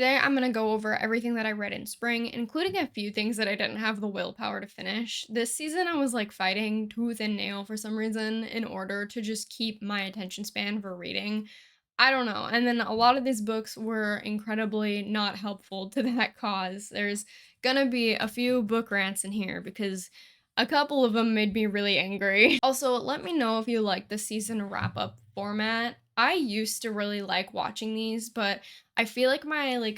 Today, I'm going to go over everything that I read in spring, including a few things that I didn't have the willpower to finish. This season, I was like fighting tooth and nail for some reason in order to just keep my attention span for reading. I don't know. And then a lot of these books were incredibly not helpful to that cause. There's going to be a few book rants in here because a couple of them made me really angry. Also, let me know if you like the season wrap up format. I used to really like watching these, but I feel like my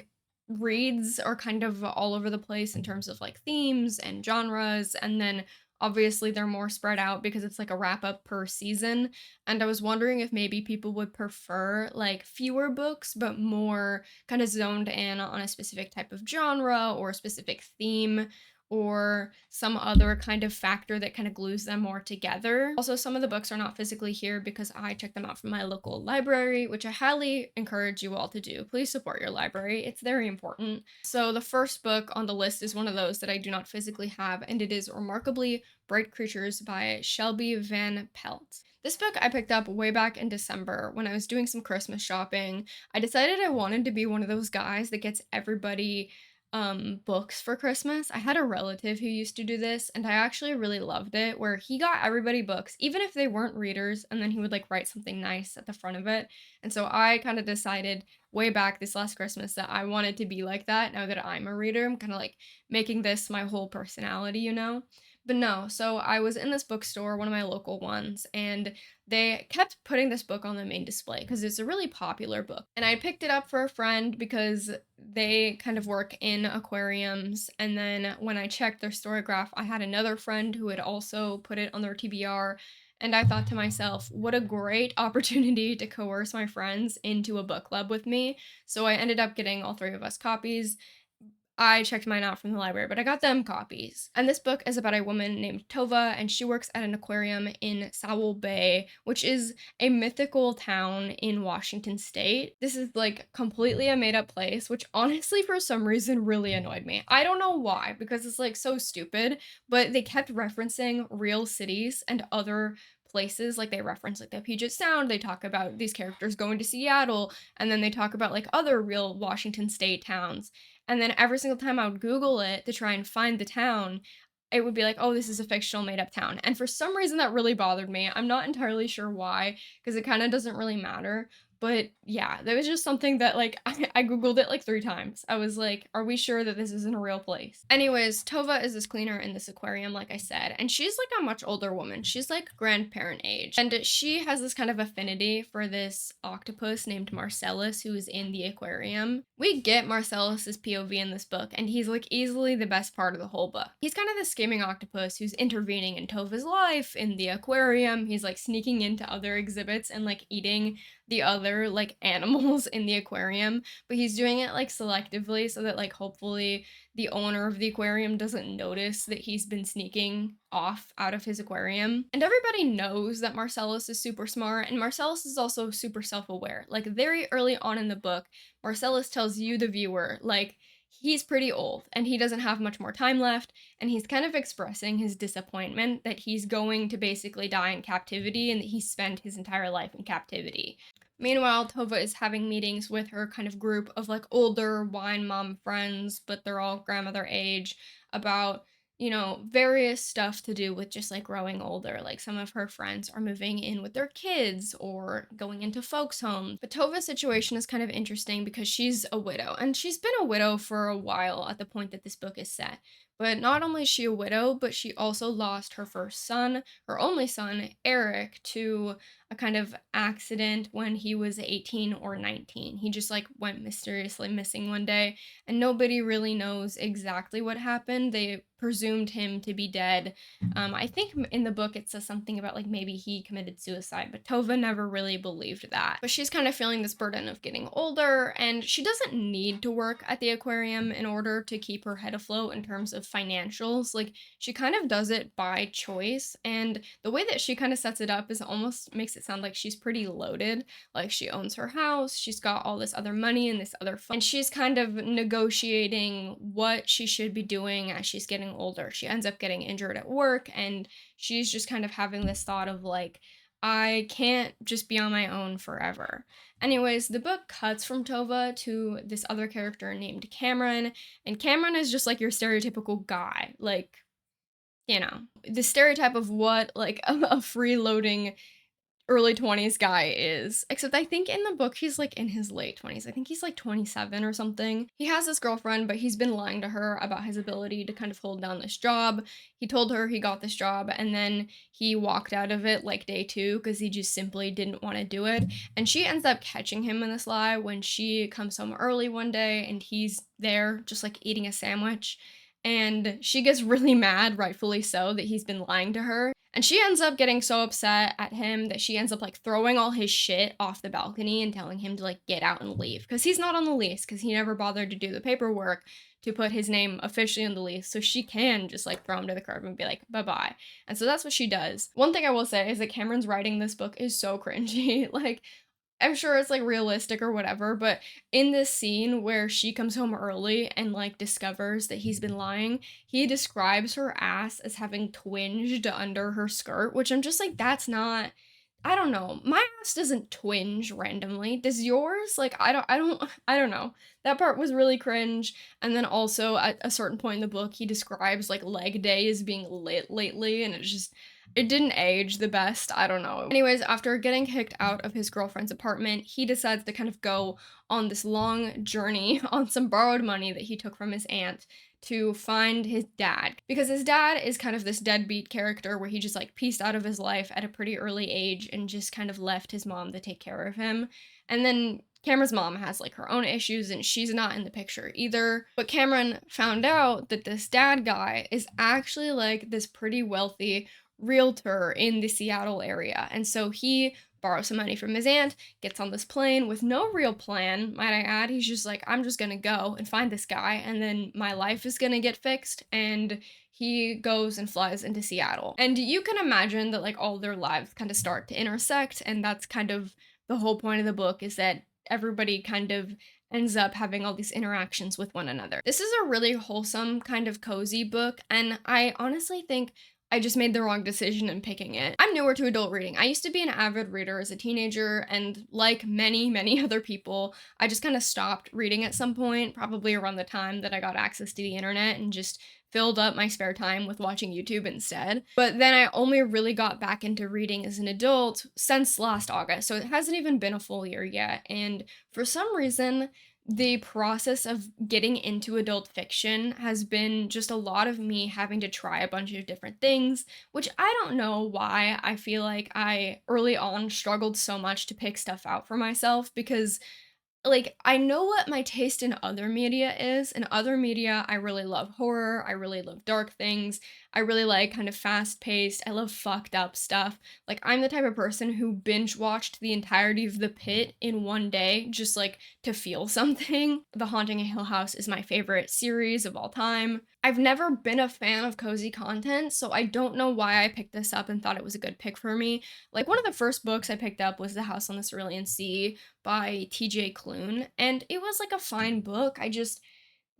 reads are kind of all over the place in terms of like themes and genres, and then obviously they're more spread out because it's like a wrap up per season. And I was wondering if maybe people would prefer like fewer books but more kind of zoned in on a specific type of genre or a specific theme, or some other kind of factor that kind of glues them more together. Also, some of the books are not physically here because I checked them out from my local library, which I highly encourage you all to do. Please support your library, it's very important. So, the first book on the list is one of those that I do not physically have, and it is Remarkably Bright Creatures by Shelby Van Pelt. This book I picked up way back in December when I was doing some Christmas shopping. I decided I wanted to be one of those guys that gets everybody books for Christmas. I had a relative who used to do this, and I actually really loved it, where he got everybody books even if they weren't readers, and then he would like write something nice at the front of it. And so I kind of decided way back this last Christmas that I wanted to be like that. Now that I'm a reader, I'm kind of like making this my whole personality, you know. But no, so I was in this bookstore, one of my local ones, and they kept putting this book on the main display because it's a really popular book. And I picked it up for a friend because they kind of work in aquariums. And then when I checked their Storygraph, I had another friend who had also put it on their TBR. And I thought to myself, what a great opportunity to coerce my friends into a book club with me. So I ended up getting all three of us copies. I checked mine out from the library, but I got them copies. And this book is about a woman named Tova, and she works at an aquarium in Sowell Bay, which is a mythical town in Washington state. This is like completely a made up place, which honestly, for some reason, really annoyed me. I don't know why, because it's like so stupid, but they kept referencing real cities and other places. Like they reference like the Puget Sound, they talk about these characters going to Seattle, and then they talk about like other real Washington state towns. And then every single time I would Google it to try and find the town, it would be like, oh, this is a fictional made up town. And for some reason, that really bothered me. I'm not entirely sure why, because it kind of doesn't really matter. But yeah, there was just something that, like, I Googled it like 3 times. I was like, are we sure that this isn't a real place? Anyways, Tova is this cleaner in this aquarium, like I said, and she's like a much older woman. She's like grandparent age. And she has this kind of affinity for this octopus named Marcellus, who is in the aquarium. We get Marcellus's POV in this book, and he's like easily the best part of the whole book. He's kind of the scheming octopus who's intervening in Tova's life in the aquarium. He's like sneaking into other exhibits and like eating the other like animals in the aquarium, but he's doing it like selectively so that like hopefully the owner of the aquarium doesn't notice that he's been sneaking off out of his aquarium. And everybody knows that Marcellus is super smart, and Marcellus is also super self-aware. Like very early on in the book, Marcellus tells you, the viewer, like he's pretty old and he doesn't have much more time left, and he's kind of expressing his disappointment that he's going to basically die in captivity and that he spent his entire life in captivity. Meanwhile, Tova is having meetings with her kind of group of like older wine mom friends, but they're all grandmother age, about, you know, various stuff to do with just like growing older. Like some of her friends are moving in with their kids or going into folks' homes. But Tova's situation is kind of interesting because she's a widow, and she's been a widow for a while at the point that this book is set. But not only is she a widow, but she also lost her first son, her only son, Eric, to a kind of accident when he was 18 or 19. He just like went mysteriously missing one day, and nobody really knows exactly what happened. They presumed him to be dead. I think in the book it says something about like maybe he committed suicide, but Tova never really believed that. But she's kind of feeling this burden of getting older, and she doesn't need to work at the aquarium in order to keep her head afloat in terms of financials. Like she kind of does it by choice, and the way that she kind of sets it up is almost makes it sound like she's pretty loaded. Like she owns her house, she's got all this other money and this other fun, and she's kind of negotiating what she should be doing as she's getting older. She ends up getting injured at work, and she's just kind of having this thought of like, I can't just be on my own forever. Anyways, the book cuts from Tova to this other character named Cameron, and Cameron is just like your stereotypical guy, like, the stereotype of what like a freeloading early 20s guy is. Except I think in the book he's like in his late 20s. I think he's like 27 or something. He has this girlfriend, but he's been lying to her about his ability to kind of hold down this job. He told her he got this job and then he walked out of it like day 2 because he just simply didn't want to do it. And she ends up catching him in this lie when she comes home early one day and he's there just like eating a sandwich. And she gets really mad, rightfully so, that he's been lying to her. And she ends up getting so upset at him that she ends up like throwing all his shit off the balcony and telling him to like get out and leave because he's not on the lease because he never bothered to do the paperwork to put his name officially on the lease. So she can just like throw him to the curb and be like, bye bye. And so that's what she does. One thing I will say is that Cameron's writing this book is so cringy. Like, I'm sure it's like realistic or whatever, but in this scene where she comes home early and like discovers that he's been lying, he describes her ass as having twinged under her skirt, which I'm just like, that's not, I don't know. My ass doesn't twinge randomly. Does yours? Like, I don't know. That part was really cringe. And then also at a certain point in the book, he describes like leg day as being lit lately, and it didn't age the best. I don't know. Anyways, after getting kicked out of his girlfriend's apartment, he decides to kind of go on this long journey on some borrowed money that he took from his aunt to find his dad. Because his dad is kind of this deadbeat character where he just like pieced out of his life at a pretty early age and just kind of left his mom to take care of him. And then Cameron's mom has like her own issues and she's not in the picture either. But Cameron found out that this dad guy is actually like this pretty wealthy realtor in the Seattle area. And so he borrows some money from his aunt, gets on this plane with no real plan, might I add. He's just like, I'm just gonna go and find this guy, and then my life is gonna get fixed. And he goes and flies into Seattle. And you can imagine that like all their lives kind of start to intersect, and that's kind of the whole point of the book is that everybody kind of ends up having all these interactions with one another. This is a really wholesome, kind of cozy book, and I honestly think I just made the wrong decision in picking it. I'm newer to adult reading. I used to be an avid reader as a teenager, and like many, many other people, I just kind of stopped reading at some point, probably around the time that I got access to the internet and just filled up my spare time with watching YouTube instead. But then I only really got back into reading as an adult since last August, so it hasn't even been a full year yet. And for some reason, the process of getting into adult fiction has been just a lot of me having to try a bunch of different things, which I don't know why I feel like I early on struggled so much to pick stuff out for myself because like, I know what my taste in other media is. In other media, I really love horror, I really love dark things, I really like kind of fast-paced, I love fucked up stuff. Like, I'm the type of person who binge watched the entirety of The Pit in one day, just like to feel something. The Haunting of Hill House is my favorite series of all time. I've never been a fan of cozy content, so I don't know why I picked this up and thought it was a good pick for me. Like, one of the first books I picked up was The House on the Cerulean Sea by TJ Klune, and it was like a fine book. I just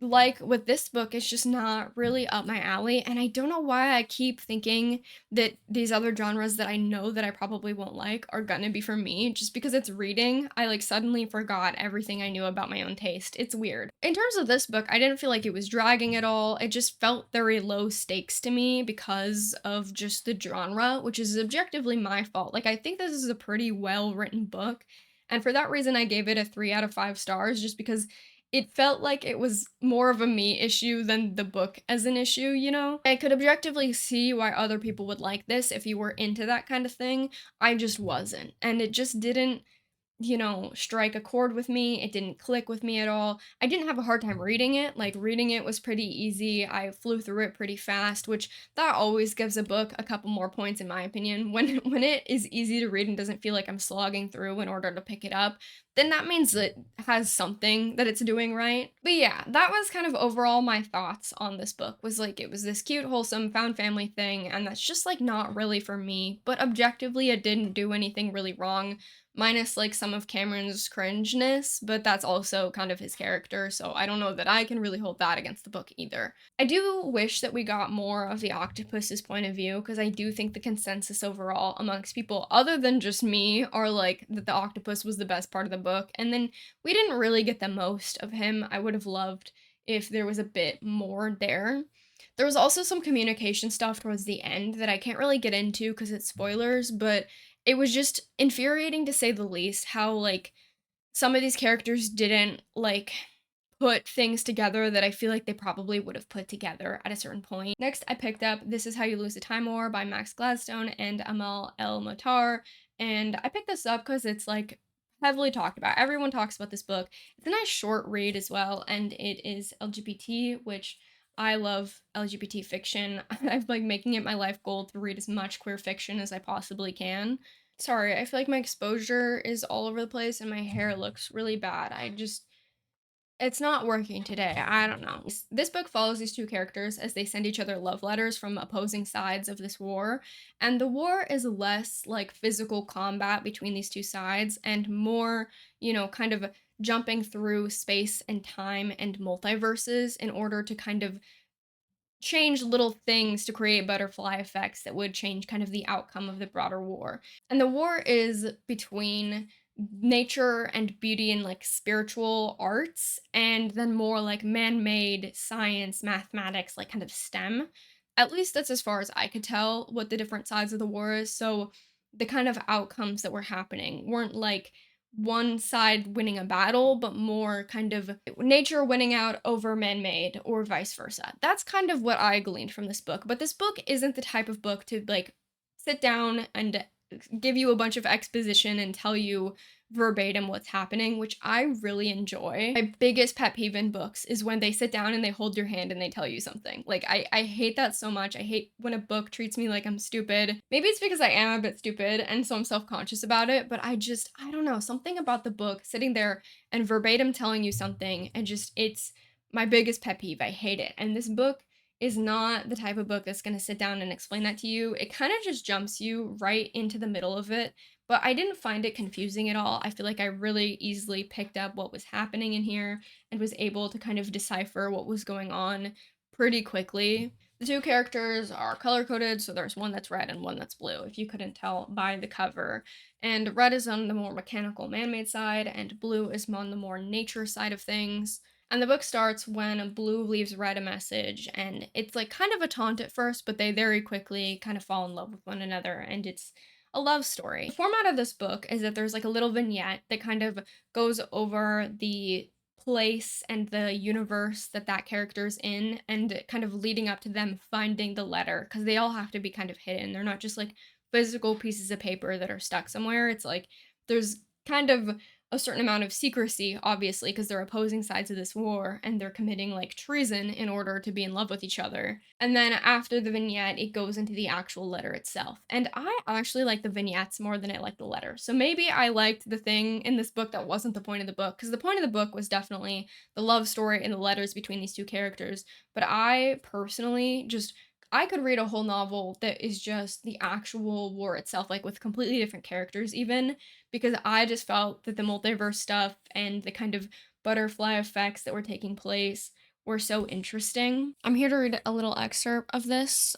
like with this book, it's just not really up my alley, and I don't know why I keep thinking that these other genres that I know that I probably won't like are gonna be for me. Just because it's reading, I like suddenly forgot everything I knew about my own taste. It's weird. In terms of this book, I didn't feel like it was dragging at all. It just felt very low stakes to me because of just the genre, which is objectively my fault. Like, I think this is a pretty well written book, and for that reason, I gave it a 3 out of 5 stars just because it felt like it was more of a me issue than the book as an issue, you know? I could objectively see why other people would like this if you were into that kind of thing. I just wasn't. And it just didn't strike a chord with me. It didn't click with me at all. I didn't have a hard time reading it. Like, reading it was pretty easy. I flew through it pretty fast, which that always gives a book a couple more points in my opinion. When it is easy to read and doesn't feel like I'm slogging through in order to pick it up, then that means it has something that it's doing right. But yeah, that was kind of overall my thoughts on this book. Was like, it was this cute, wholesome, found family thing, and that's just like not really for me. But objectively, it didn't do anything really wrong. minus like some of Cameron's cringeness, but that's also kind of his character, so I don't know that I can really hold that against the book either. I do wish that we got more of the octopus's point of view, because I do think the consensus overall amongst people other than just me are like that the octopus was the best part of the book, and then we didn't really get the most of him. I would have loved if there was a bit more there. There was also some communication stuff towards the end that I can't really get into because it's spoilers, but it was just infuriating to say the least how, like, some of these characters didn't, like, put things together that I feel like they probably would have put together at a certain point. Next, I picked up This Is How You Lose the Time War by Max Gladstone and Amal El Motar, and I picked this up because it's, like, heavily talked about. Everyone talks about this book. It's a nice short read as well, and it is LGBT, which I love LGBT fiction. I've, like, making it my life goal to read as much queer fiction as I possibly can. Sorry, I feel like my exposure is all over the place and my hair looks really bad. It's not working today. I don't know. This book follows these two characters as they send each other love letters from opposing sides of this war. And the war is less like physical combat between these two sides and more, kind of jumping through space and time and multiverses in order to kind of change little things to create butterfly effects that would change kind of the outcome of the broader war. And the war is between nature and beauty and like spiritual arts, and then more like man-made science, mathematics, like kind of STEM. At least that's as far as I could tell what the different sides of the war is. So the kind of outcomes that were happening weren't like one side winning a battle, but more kind of nature winning out over man made or vice versa. That's kind of what I gleaned from this book. But this book isn't the type of book to like sit down and give you a bunch of exposition and tell you verbatim what's happening, which I really enjoy. My biggest pet peeve in books is when they sit down and they hold your hand and they tell you something. Like, I hate that so much. I hate when a book treats me like I'm stupid. Maybe it's because I am a bit stupid and so I'm self-conscious about it, but I don't know, something about the book sitting there and verbatim telling you something and just, it's my biggest pet peeve. I hate it. And this book is not the type of book that's going to sit down and explain that to you. It kind of just jumps you right into the middle of it, but I didn't find it confusing at all. I feel like I really easily picked up what was happening in here and was able to kind of decipher what was going on pretty quickly. The two characters are color coded, so there's one that's red and one that's blue, if you couldn't tell by the cover. And red is on the more mechanical man made side, and blue is on the more nature side of things. And the book starts when Blue leaves Red a message, and it's like kind of a taunt at first, but they very quickly kind of fall in love with one another, and it's a love story. The format of this book is that there's like a little vignette that kind of goes over the place and the universe that that character's in, and kind of leading up to them finding the letter, because they all have to be kind of hidden. They're not just like physical pieces of paper that are stuck somewhere. It's like there's kind of a certain amount of secrecy, obviously, because they're opposing sides of this war and they're committing like treason in order to be in love with each other. And then after the vignette, it goes into the actual letter itself. And I actually like the vignettes more than I like the letter. So maybe I liked the thing in this book that wasn't the point of the book, because the point of the book was definitely the love story and the letters between these two characters. But I personally just I could read a whole novel that is just the actual war itself, like with completely different characters, even because I just felt that the multiverse stuff and the kind of butterfly effects that were taking place were so interesting. I'm here to read a little excerpt of this.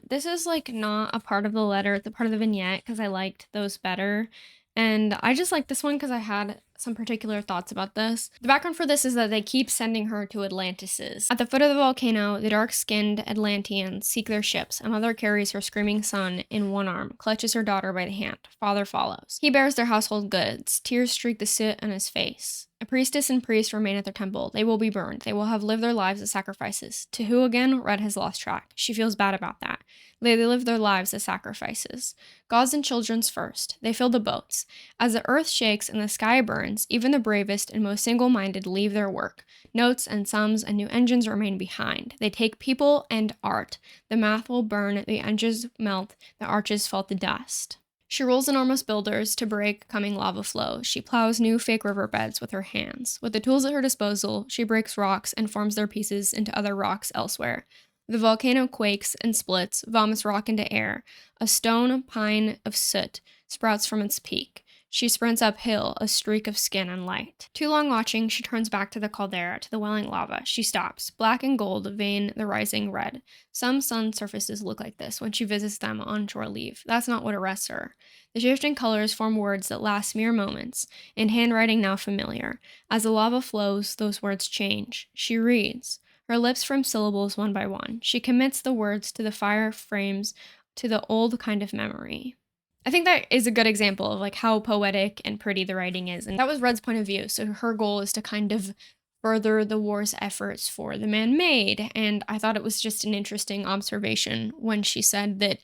This is like not a part of the letter, it's a part of the vignette because I liked those better. And I just like this one because I had some particular thoughts about this. The background for this is that they keep sending her to Atlantises. At the foot of the volcano, the dark-skinned Atlanteans seek their ships. A mother carries her screaming son in one arm, clutches her daughter by the hand. Father follows. He bears their household goods. Tears streak the soot on his face. A priestess and priest remain at their temple. They will be burned. They will have lived their lives as sacrifices. To who again? Red has lost track. She feels bad about that. They live their lives as sacrifices. Gods and children's first. They fill the boats. As the earth shakes and the sky burns, even the bravest and most single-minded leave their work. Notes and sums and new engines remain behind. They take people and art. The math will burn, the engines melt, the arches fall to dust. She rolls enormous boulders to break coming lava flows. She plows new fake riverbeds with her hands. With the tools at her disposal, she breaks rocks and forms their pieces into other rocks elsewhere. The volcano quakes and splits, vomits rock into air. A stone pine of soot sprouts from its peak. She sprints uphill, a streak of skin and light. Too long watching, she turns back to the caldera, to the welling lava. She stops. Black and gold vein the rising red. Some sun surfaces look like this when she visits them on shore leave. That's not what arrests her. The shifting colors form words that last mere moments, in handwriting now familiar. As the lava flows, those words change. She reads. Her lips frame syllables one by one. She commits the words to the fire frames to the old kind of memory. I think that is a good example of like how poetic and pretty the writing is. And that was Red's point of view. So her goal is to kind of further the war's efforts for the man-made. And I thought it was just an interesting observation when she said that,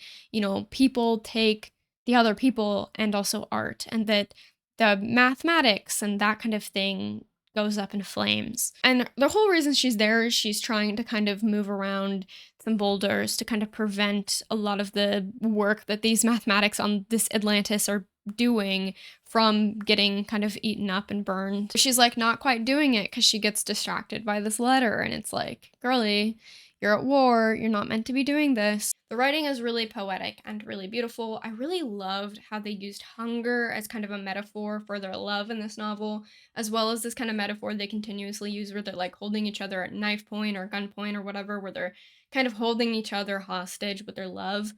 people take the other people and also art, and that the mathematics and that kind of thing goes up in flames. And the whole reason she's there is she's trying to kind of move around some boulders to kind of prevent a lot of the work that these mathematics on this Atlantis are doing from getting kind of eaten up and burned. She's like not quite doing it because she gets distracted by this letter, and it's like, girly, you're at war, you're not meant to be doing this. The writing is really poetic and really beautiful. I really loved how they used hunger as kind of a metaphor for their love in this novel, as well as this kind of metaphor they continuously use where they're like holding each other at knife point or gunpoint or whatever, where they're kind of holding each other hostage with their love.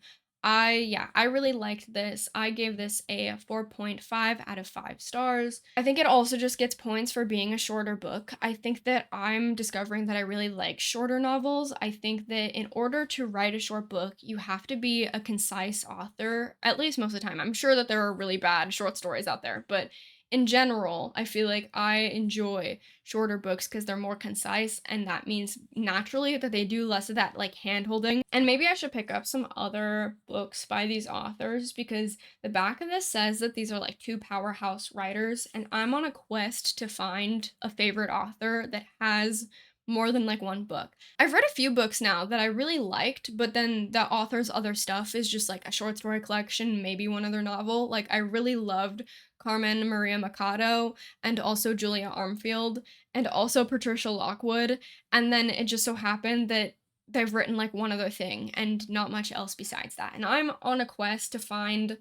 I really liked this. I gave this a 4.5 out of 5 stars. I think it also just gets points for being a shorter book. I think that I'm discovering that I really like shorter novels. I think that in order to write a short book, you have to be a concise author, at least most of the time. I'm sure that there are really bad short stories out there, but in general, I feel like I enjoy shorter books because they're more concise, and that means naturally that they do less of that like hand holding. And maybe I should pick up some other books by these authors because the back of this says that these are like two powerhouse writers, and I'm on a quest to find a favorite author that has more than like one book. I've read a few books now that I really liked, but then the author's other stuff is just like a short story collection, maybe one other novel. Like I really loved Carmen Maria Machado and also Julia Armfield and also Patricia Lockwood. And then it just so happened that they've written like one other thing and not much else besides that. And I'm on a quest to find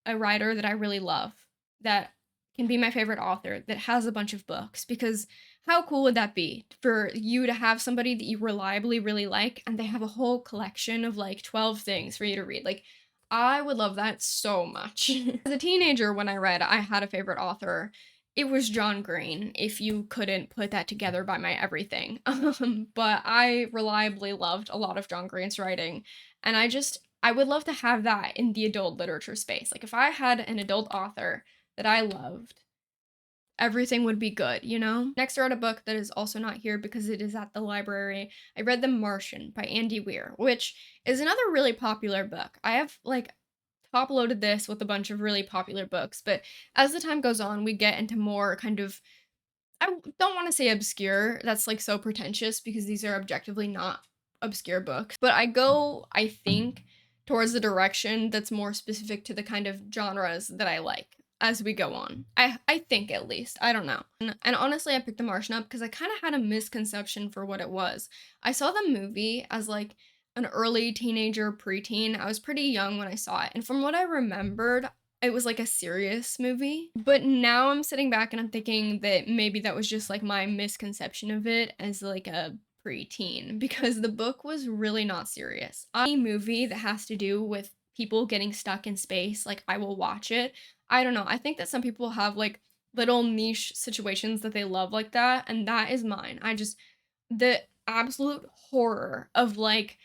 a writer that I really love that can be my favorite author that has a bunch of books, because how cool would that be for you to have somebody that you reliably really like and they have a whole collection of like 12 things for you to read? Like I would love that so much. As a teenager when I read I had a favorite author, it was John Green, if you couldn't put that together by my everything. But I reliably loved a lot of John Green's writing, and I would love to have that in the adult literature space. Like if I had an adult author that I loved, everything would be good, you know? Next, I read a book that is also not here because it is at the library. I read The Martian by Andy Weir, which is another really popular book. I have like top loaded this with a bunch of really popular books, but as the time goes on, we get into more kind of, don't want to say obscure. That's like so pretentious because these are objectively not obscure books. But I think, towards the direction that's more specific to the kind of genres that I like as we go on. I think at least. I don't know. And honestly, I picked The Martian up because I kind of had a misconception for what it was. I saw the movie as like an early teenager, preteen. I was pretty young when I saw it. And from what I remembered, it was like a serious movie. But now I'm sitting back and I'm thinking that maybe that was just like my misconception of it as like a preteen, because the book was really not serious. Any movie that has to do with people getting stuck in space, like I will watch it. I don't know. I think that some people have like little niche situations that they love like that, and that is mine. The absolute horror of like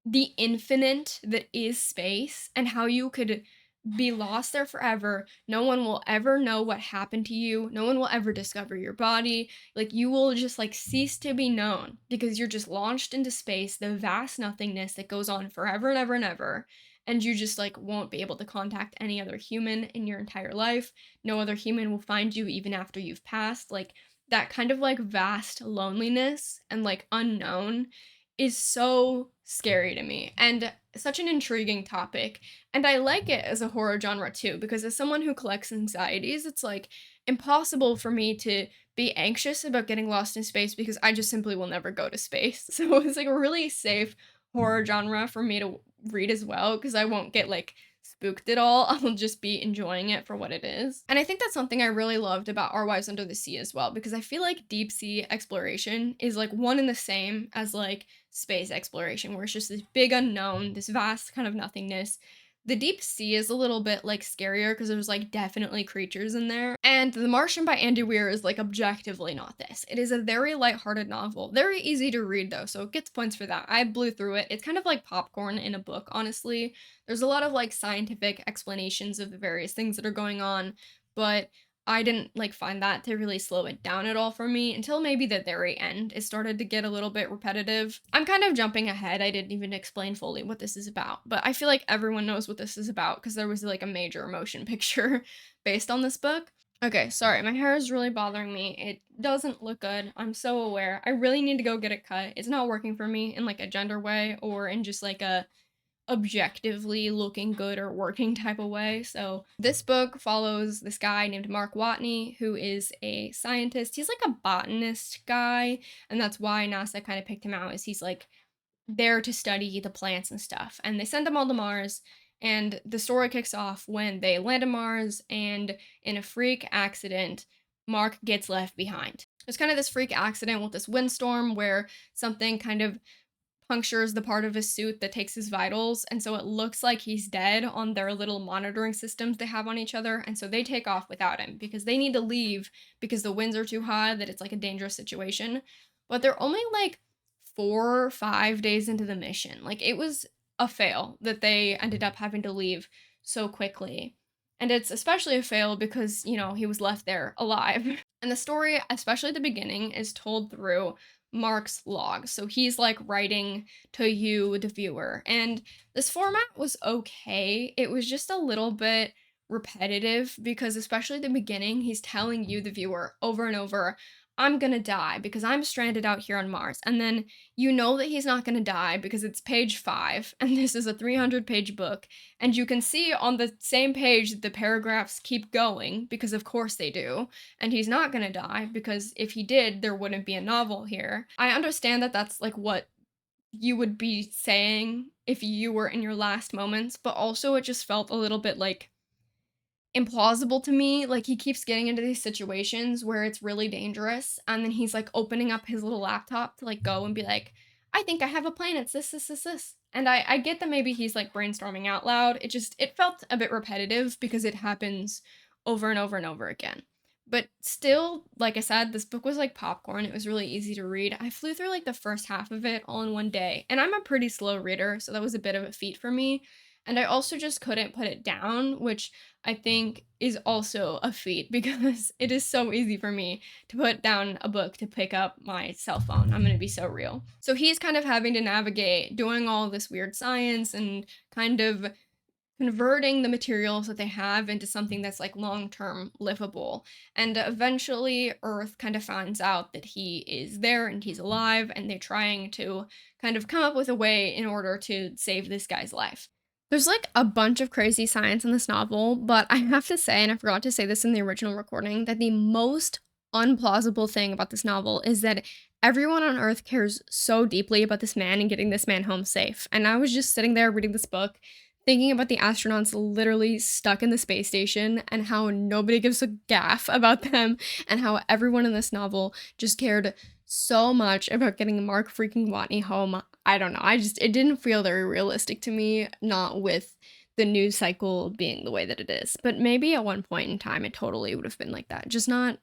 the infinite that is space and how you could be lost there forever. No one will ever know what happened to you. No one will ever discover your body. Like you will just like cease to be known because you're just launched into space, the vast nothingness that goes on forever and ever and ever. And you just like won't be able to contact any other human in your entire life. No other human will find you even after you've passed. Like that kind of like vast loneliness and like unknown is so scary to me and such an intriguing topic. And I like it as a horror genre too, because as someone who collects anxieties, it's like impossible for me to be anxious about getting lost in space because I just simply will never go to space. So it's like a really safe horror genre for me to read as well, because I won't get like spooked at all. I'll just be enjoying it for what it is. And I think that's something I really loved about Our Wives Under the Sea as well, because I feel like deep sea exploration is like one and the same as like space exploration, where it's just this big unknown, this vast kind of nothingness. The deep sea is a little bit like scarier because there's like definitely creatures in there. And The Martian by Andy Weir is like objectively not this. It is a very lighthearted novel. Very easy to read though, so it gets points for that. I blew through it. It's kind of like popcorn in a book, honestly. There's a lot of like scientific explanations of the various things that are going on, but I didn't like find that to really slow it down at all for me until maybe the very end. It started to get a little bit repetitive. I'm kind of jumping ahead. I didn't even explain fully what this is about, but I feel like everyone knows what this is about because there was like a major motion picture based on this book. Okay, sorry, my hair is really bothering me. It doesn't look good. I'm so aware. I really need to go get it cut. It's not working for me in like a gender way or in just like a objectively looking good or working type of way. So this book follows this guy named Mark Watney, who is a scientist. He's like a botanist guy, and that's why NASA kind of picked him out, is he's like there to study the plants and stuff. And they send them all to Mars, and the story kicks off when they land on Mars, and in a freak accident, Mark gets left behind. There's kind of this freak accident with this windstorm where something kind of punctures the part of his suit that takes his vitals, and so it looks like he's dead on their little monitoring systems they have on each other, and so they take off without him because they need to leave because the winds are too high, that it's like a dangerous situation. But they're only like 4 or 5 days into the mission. Like it was a fail that they ended up having to leave so quickly. And it's especially a fail because, he was left there alive. And the story, especially at the beginning, is told through Mark's log. So he's like writing to you, the viewer. And this format was okay. It was just a little bit repetitive because, especially at the beginning, he's telling you, the viewer, over and over, I'm gonna die because I'm stranded out here on Mars. And then you know that he's not gonna die because it's page 5, and this is a 300-page book. And you can see on the same page that the paragraphs keep going because, of course, they do. And he's not gonna die because if he did, there wouldn't be a novel here. I understand that that's like what you would be saying if you were in your last moments, but also it just felt a little bit like implausible to me. Like he keeps getting into these situations where it's really dangerous, and then he's like opening up his little laptop to like go and be like, I think I have a plan. It's this. And I get that maybe he's like brainstorming out loud. It felt a bit repetitive because it happens over and over and over again. But still, like I said, this book was like popcorn. It was really easy to read. I flew through like the first half of it all in one day. And I'm a pretty slow reader, so that was a bit of a feat for me. And I also just couldn't put it down, which I think is also a feat because it is so easy for me to put down a book to pick up my cell phone. I'm going to be so real. So he's kind of having to navigate doing all this weird science and kind of converting the materials that they have into something that's like long-term livable. And eventually Earth kind of finds out that he is there and he's alive, and they're trying to kind of come up with a way in order to save this guy's life. There's like a bunch of crazy science in this novel, but I have to say, and I forgot to say this in the original recording, that the most unplausible thing about this novel is that everyone on Earth cares so deeply about this man and getting this man home safe. And I was just sitting there reading this book, thinking about the astronauts literally stuck in the space station and how nobody gives a gaff about them, and how everyone in this novel just cared so much about getting Mark freaking Watney home. I don't know. It didn't feel very realistic to me, not with the news cycle being the way that it is. But maybe at one point in time it totally would have been like that. Just not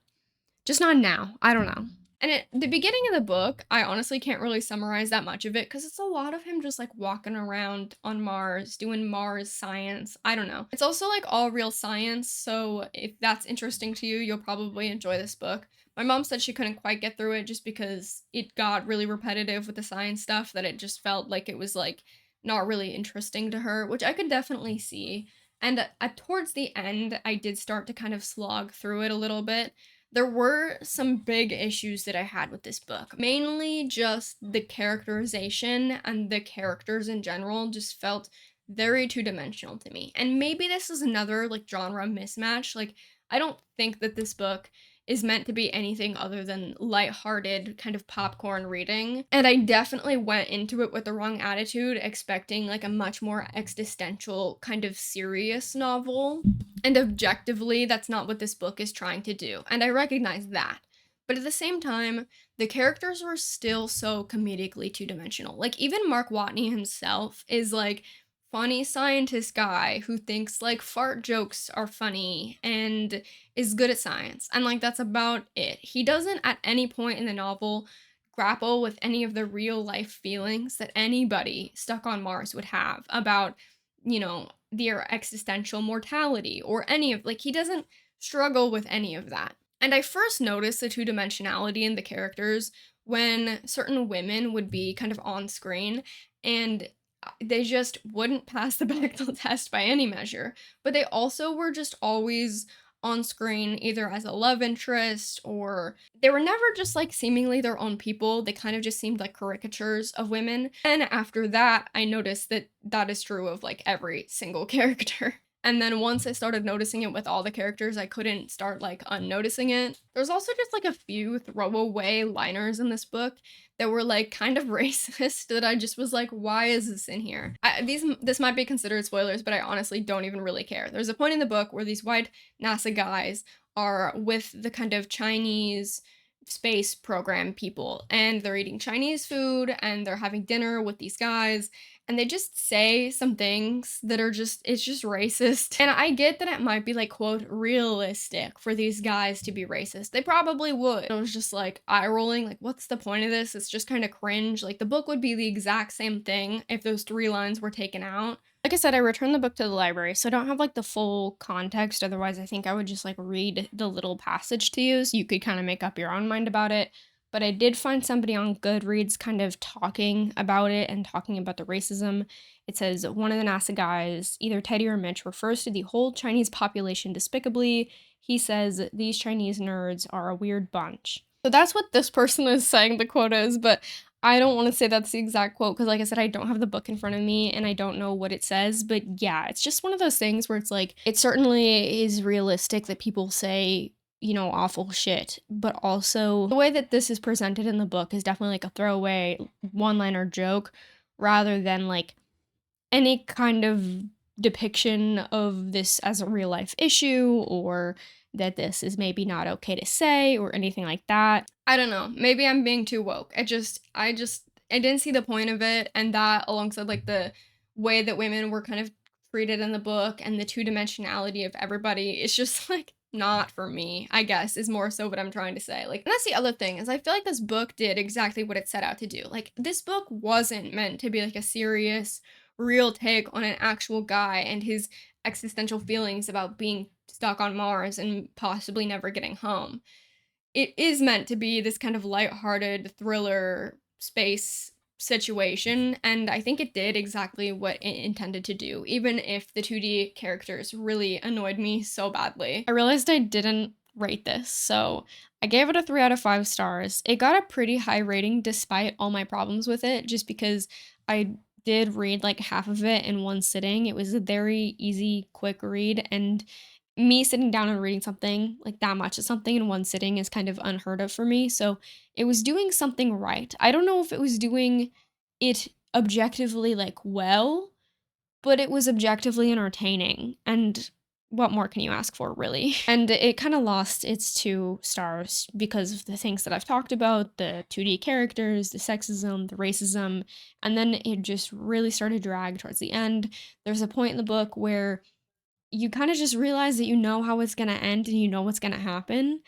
now. I don't know. And at the beginning of the book, I honestly can't really summarize that much of it because it's a lot of him just like walking around on Mars, doing Mars science. I don't know. It's also like all real science, so if that's interesting to you, you'll probably enjoy this book. My mom said she couldn't quite get through it just because it got really repetitive with the science stuff, that it just felt like it was like not really interesting to her, which I could definitely see. And towards the end, I did start to kind of slog through it a little bit. There were some big issues that I had with this book. Mainly just the characterization, and the characters in general just felt very two-dimensional to me. And maybe this is another like genre mismatch. Like I don't think that this book is meant to be anything other than lighthearted kind of popcorn reading. And I definitely went into it with the wrong attitude, expecting like a much more existential kind of serious novel. And objectively, that's not what this book is trying to do. And I recognize that. But at the same time, the characters were still so comedically two-dimensional. Like even Mark Watney himself is like funny scientist guy who thinks like fart jokes are funny and is good at science. And like that's about it. He doesn't at any point in the novel grapple with any of the real life feelings that anybody stuck on Mars would have about, their existential mortality or any of like he doesn't struggle with any of that. And I first noticed the two-dimensionality in the characters when certain women would be kind of on screen and they just wouldn't pass the Bechdel test by any measure, but they also were just always on screen either as a love interest or they were never just like seemingly their own people. They kind of just seemed like caricatures of women. And after that, I noticed that that is true of like every single character. And then once I started noticing it with all the characters, I couldn't start like unnoticing it. There's also just like a few throwaway liners in this book that were like kind of racist that I just was like, why is this in here? This might be considered spoilers, but I honestly don't even really care. There's a point in the book where these white NASA guys are with the kind of Chinese space program people and they're eating Chinese food and they're having dinner with these guys and they just say some things that are just it's just racist. And I get that it might be like quote realistic for these guys to be racist. They probably would. It was just like eye rolling, like what's the point of this? It's just kind of cringe. Like the book would be the exact same thing if those 3 lines were taken out. Like I said, I returned the book to the library, so I don't have like the full context. Otherwise, I think I would just like read the little passage to you so you could kind of make up your own mind about it. But I did find somebody on Goodreads kind of talking about it and talking about the racism. It says one of the NASA guys, either Teddy or Mitch, refers to the whole Chinese population despicably. He says these Chinese nerds are a weird bunch. So that's what this person is saying the quote is, but I don't want to say that's the exact quote because, like I said, I don't have the book in front of me and I don't know what it says. But yeah, it's just one of those things where it's like, it certainly is realistic that people say, awful shit. But also, the way that this is presented in the book is definitely like a throwaway one liner joke rather than like any kind of depiction of this as a real life issue or that this is maybe not okay to say or anything like that. I don't know. Maybe I'm being too woke. I didn't see the point of it. And that alongside like the way that women were kind of treated in the book and the two-dimensionality of everybody, it's just like not for me, I guess, is more so what I'm trying to say. Like, and that's the other thing is I feel like this book did exactly what it set out to do. Like, this book wasn't meant to be like a serious, real take on an actual guy and his existential feelings about being stuck on Mars and possibly never getting home. It is meant to be this kind of lighthearted thriller space situation, and I think it did exactly what it intended to do, even if the 2D characters really annoyed me so badly. I realized I didn't rate this, so I gave it a 3 out of 5 stars. It got a pretty high rating despite all my problems with it, just because I did read like half of it in one sitting. It was a very easy, quick read, and me sitting down and reading something like that much of something in one sitting is kind of unheard of for me. So it was doing something right. I don't know if it was doing it objectively like well, but it was objectively entertaining. And what more can you ask for, really? And it kind of lost its 2 stars because of the things that I've talked about, the 2D characters, the sexism, the racism, and then it just really started to drag towards the end. There's a point in the book where you kind of just realize that you know how it's gonna end and you know what's gonna happen,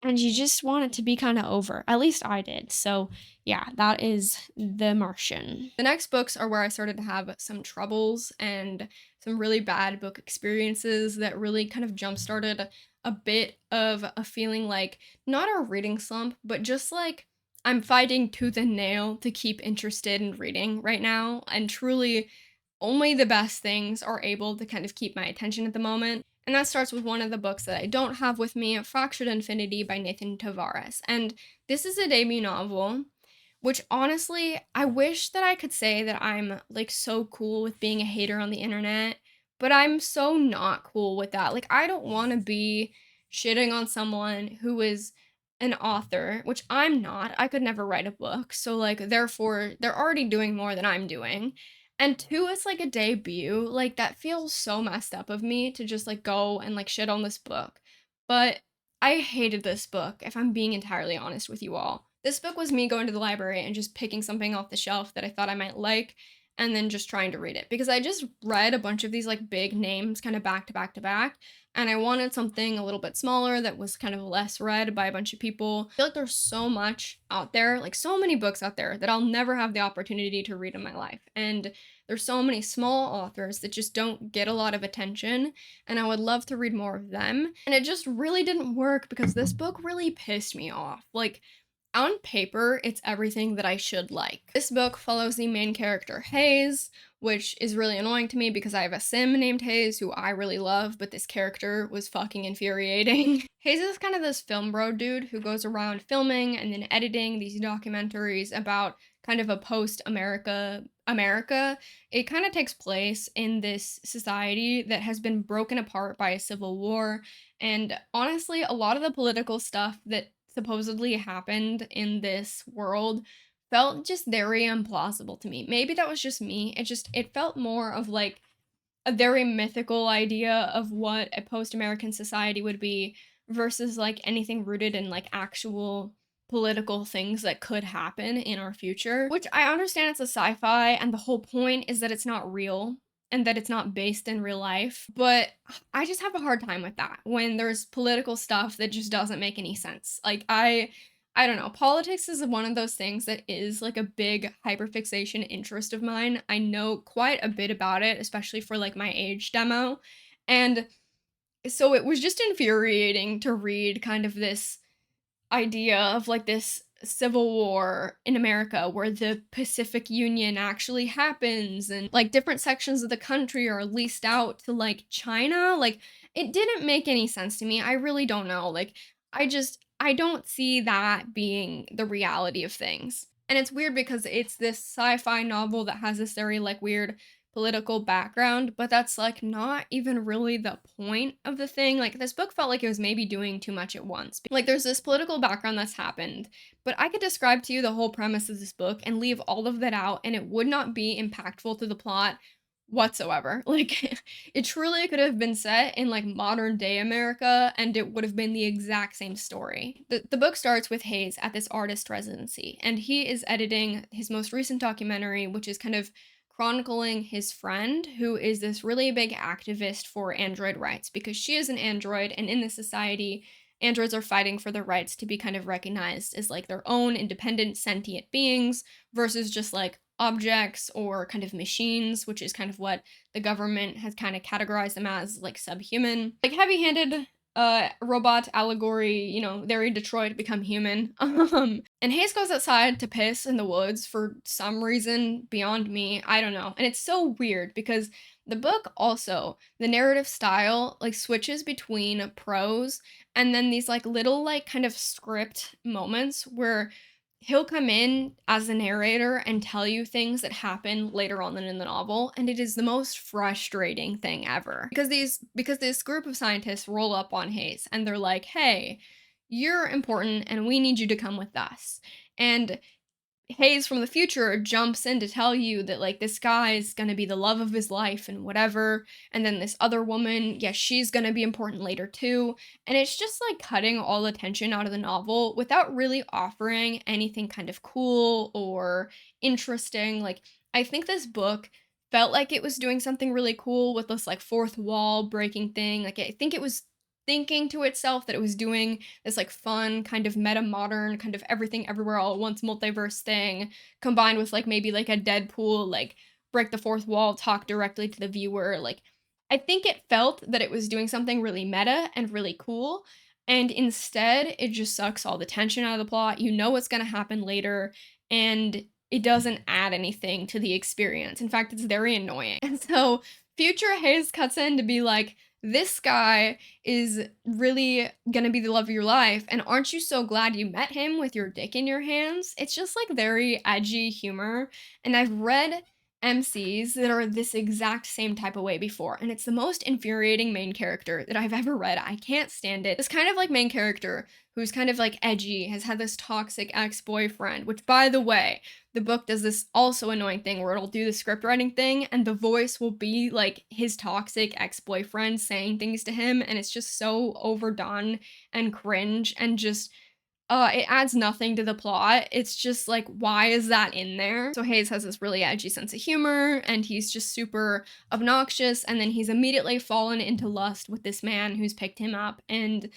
and you just want it to be kind of over. At least I did. So, yeah, that is The Martian. The next books are where I started to have some troubles and some really bad book experiences that really kind of jump started a bit of a feeling like not a reading slump, but just like I'm fighting tooth and nail to keep interested in reading right now. And truly, only the best things are able to kind of keep my attention at the moment. And that starts with one of the books that I don't have with me, Fractured Infinity by Nathan Tavares. And this is a debut novel, which honestly, I wish that I could say that I'm like so cool with being a hater on the internet, but I'm so not cool with that. Like, I don't want to be shitting on someone who is an author, which I'm not. I could never write a book. So like therefore they're already doing more than I'm doing. And two, it's like a debut. Like that feels so messed up of me to just like go and like shit on this book. But I hated this book, if I'm being entirely honest with you all. This book was me going to the library and just picking something off the shelf that I thought I might like and then just trying to read it because I just read a bunch of these like big names kind of back to back to back and I wanted something a little bit smaller that was kind of less read by a bunch of people. I feel like there's so much out there, like so many books out there that I'll never have the opportunity to read in my life. And there's so many small authors that just don't get a lot of attention, and I would love to read more of them. And it just really didn't work because this book really pissed me off. Like, on paper, it's everything that I should like. This book follows the main character, Hayes, which is really annoying to me because I have a sim named Hayes who I really love, but this character was fucking infuriating. Hayes is kind of this film bro dude who goes around filming and then editing these documentaries about kind of a post-America. It kind of takes place in this society that has been broken apart by a civil war, and honestly, a lot of the political stuff that supposedly happened in this world felt just very implausible to me. Maybe that was just me. It felt more of like a very mythical idea of what a post-American society would be versus like anything rooted in like actual political things that could happen in our future. Which I understand it's a sci-fi and the whole point is that it's not real and that it's not based in real life, but I just have a hard time with that when there's political stuff that just doesn't make any sense. Like I don't know, politics is one of those things that is like a big hyperfixation interest of mine. I know quite a bit about it, especially for like my age demo. And so it was just infuriating to read kind of this idea of like this civil war in America where the Pacific Union actually happens and like different sections of the country are leased out to like China. Like it didn't make any sense to me. I really don't know. Like I don't see that being the reality of things. And it's weird because it's this sci-fi novel that has this very like weird political background, but that's like not even really the point of the thing. Like this book felt like it was maybe doing too much at once. Like there's this political background that's happened, but I could describe to you the whole premise of this book and leave all of that out and it would not be impactful to the plot whatsoever. Like it truly could have been set in like modern day America and it would have been the exact same story. The book starts with Hayes at this artist residency and he is editing his most recent documentary, which is kind of chronicling his friend who is this really big activist for android rights because she is an android and in this society androids are fighting for their rights to be kind of recognized as like their own independent sentient beings versus just like objects or kind of machines, which is kind of what the government has kind of categorized them as, like subhuman. Like heavy-handed robot allegory, you know, they're in Detroit become human. And Hayes goes outside to piss in the woods for some reason beyond me. I don't know. And it's so weird because the book also, the narrative style like switches between prose and then these like little like kind of script moments where he'll come in as a narrator and tell you things that happen later on in the novel, and it is the most frustrating thing ever. Because this group of scientists roll up on Hayes and they're like, "Hey, you're important and we need you to come with us." And Hayes from the future jumps in to tell you that like this guy is gonna be the love of his life and whatever, and then this other woman, yeah, she's gonna be important later too, and it's just like cutting all the tension out of the novel without really offering anything kind of cool or interesting. Like I think this book felt like it was doing something really cool with this like fourth wall breaking thing. Like I think it was thinking to itself that it was doing this like fun kind of meta modern kind of everything everywhere all at once multiverse thing combined with like maybe like a Deadpool like break the fourth wall talk directly to the viewer. Like I think it felt that it was doing something really meta and really cool, and instead it just sucks all the tension out of the plot. You know what's going to happen later and it doesn't add anything to the experience. In fact, it's very annoying. And so future Hayes cuts in to be like, this guy is really gonna be the love of your life, and aren't you so glad you met him with your dick in your hands? It's just like very edgy humor, and I've read MCs that are this exact same type of way before, and it's the most infuriating main character that I've ever read. I can't stand it. This kind of like main character who's kind of like edgy, has had this toxic ex-boyfriend, which by the way, the book does this also annoying thing where it'll do the script writing thing and the voice will be like his toxic ex-boyfriend saying things to him, and it's just so overdone and cringe and just it adds nothing to the plot. It's just like, why is that in there? So Hayes has this really edgy sense of humor, and he's just super obnoxious, and then he's immediately fallen into lust with this man who's picked him up, and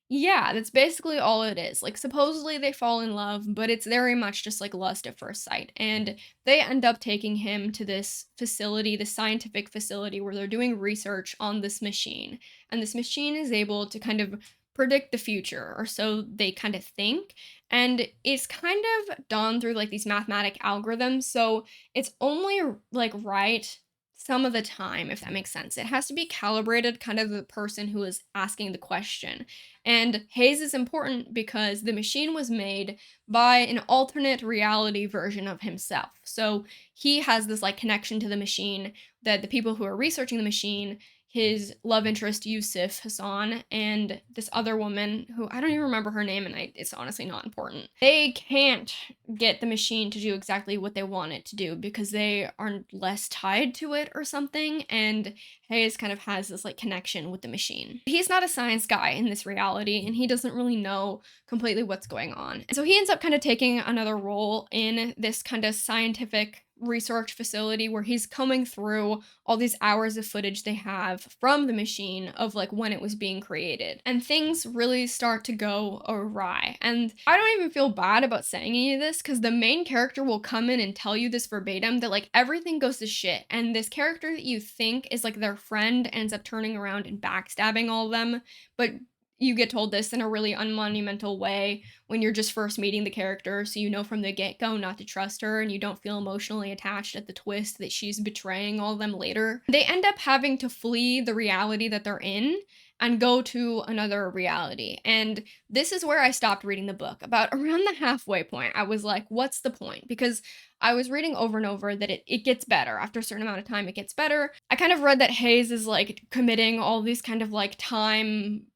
yeah, that's basically all it is. Like, supposedly they fall in love, but it's very much just like lust at first sight. And they end up taking him to this facility, this scientific facility where they're doing research on this machine. And this machine is able to kind of predict the future, or so they kind of think. And it's kind of done through like these mathematic algorithms. So it's only like right some of the time, if that makes sense. It has to be calibrated kind of the person who is asking the question. And Hayes is important because the machine was made by an alternate reality version of himself. So he has this like connection to the machine that the people who are researching the machine, his love interest Yusuf Hassan, and this other woman who I don't even remember her name, and it's honestly not important. They can't get the machine to do exactly what they want it to do because they are less tied to it or something, and Hayes kind of has this like connection with the machine. He's not a science guy in this reality, and he doesn't really know completely what's going on. And so he ends up kind of taking another role in this kind of scientific research facility where he's combing through all these hours of footage they have from the machine of like when it was being created. And things really start to go awry. And I don't even feel bad about saying any of this because the main character will come in and tell you this verbatim that like everything goes to shit. And this character that you think is like their friend ends up turning around and backstabbing all of them. But you get told this in a really unmonumental way when you're just first meeting the character, so you know from the get-go not to trust her and you don't feel emotionally attached at the twist that she's betraying all of them later. They end up having to flee the reality that they're in and go to another reality. And this is where I stopped reading the book. About around the halfway point, I was like, what's the point? Because I was reading over and over that it gets better. After a certain amount of time, it gets better. I kind of read that Hayes is like committing all these kind of like time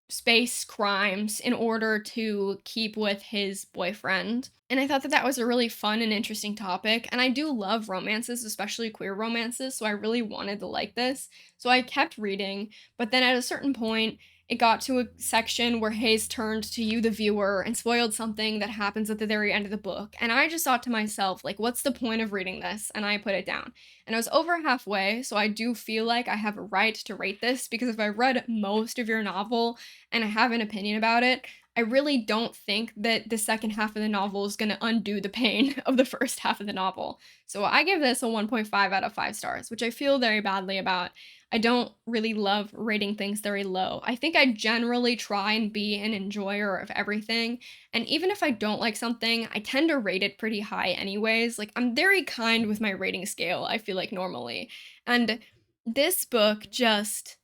space crimes in order to keep with his boyfriend. And I thought that that was a really fun and interesting topic. And I do love romances, especially queer romances. So I really wanted to like this. So I kept reading. But then at a certain point, it got to a section where Hayes turned to you, the viewer, and spoiled something that happens at the very end of the book. And I just thought to myself, like, what's the point of reading this? And I put it down. And I was over halfway, so I do feel like I have a right to rate this because if I read most of your novel and I have an opinion about it, I really don't think that the second half of the novel is going to undo the pain of the first half of the novel. So I give this a 1.5 out of 5 stars, which I feel very badly about. I don't really love rating things very low. I think I generally try and be an enjoyer of everything. And even if I don't like something, I tend to rate it pretty high anyways. Like, I'm very kind with my rating scale, I feel like normally. And this book just,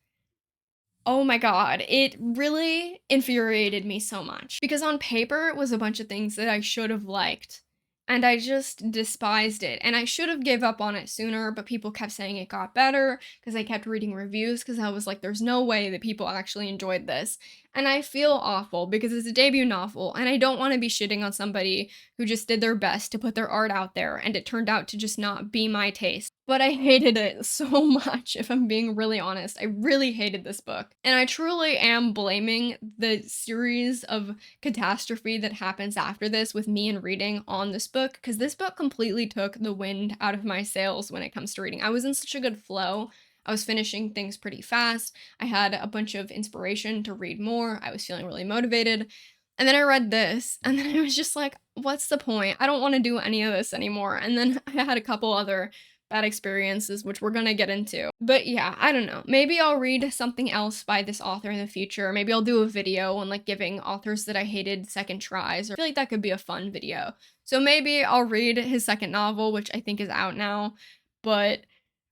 oh my god, it really infuriated me so much. Because on paper, it was a bunch of things that I should have liked. And I just despised it. And I should have gave up on it sooner, but people kept saying it got better because I kept reading reviews because I was like, there's no way that people actually enjoyed this. And I feel awful because it's a debut novel, and I don't want to be shitting on somebody who just did their best to put their art out there, and it turned out to just not be my taste. But I hated it so much, if I'm being really honest. I really hated this book. And I truly am blaming the series of catastrophe that happens after this with me and reading on this book, because this book completely took the wind out of my sails when it comes to reading. I was in such a good flow. I was finishing things pretty fast. I had a bunch of inspiration to read more. I was feeling really motivated. And then I read this, and then I was just like, what's the point? I don't want to do any of this anymore. And then I had a couple other bad experiences, which we're gonna get into. But yeah, I don't know. Maybe I'll read something else by this author in the future. Maybe I'll do a video on like giving authors that I hated second tries, or I feel like that could be a fun video. So maybe I'll read his second novel, which I think is out now. But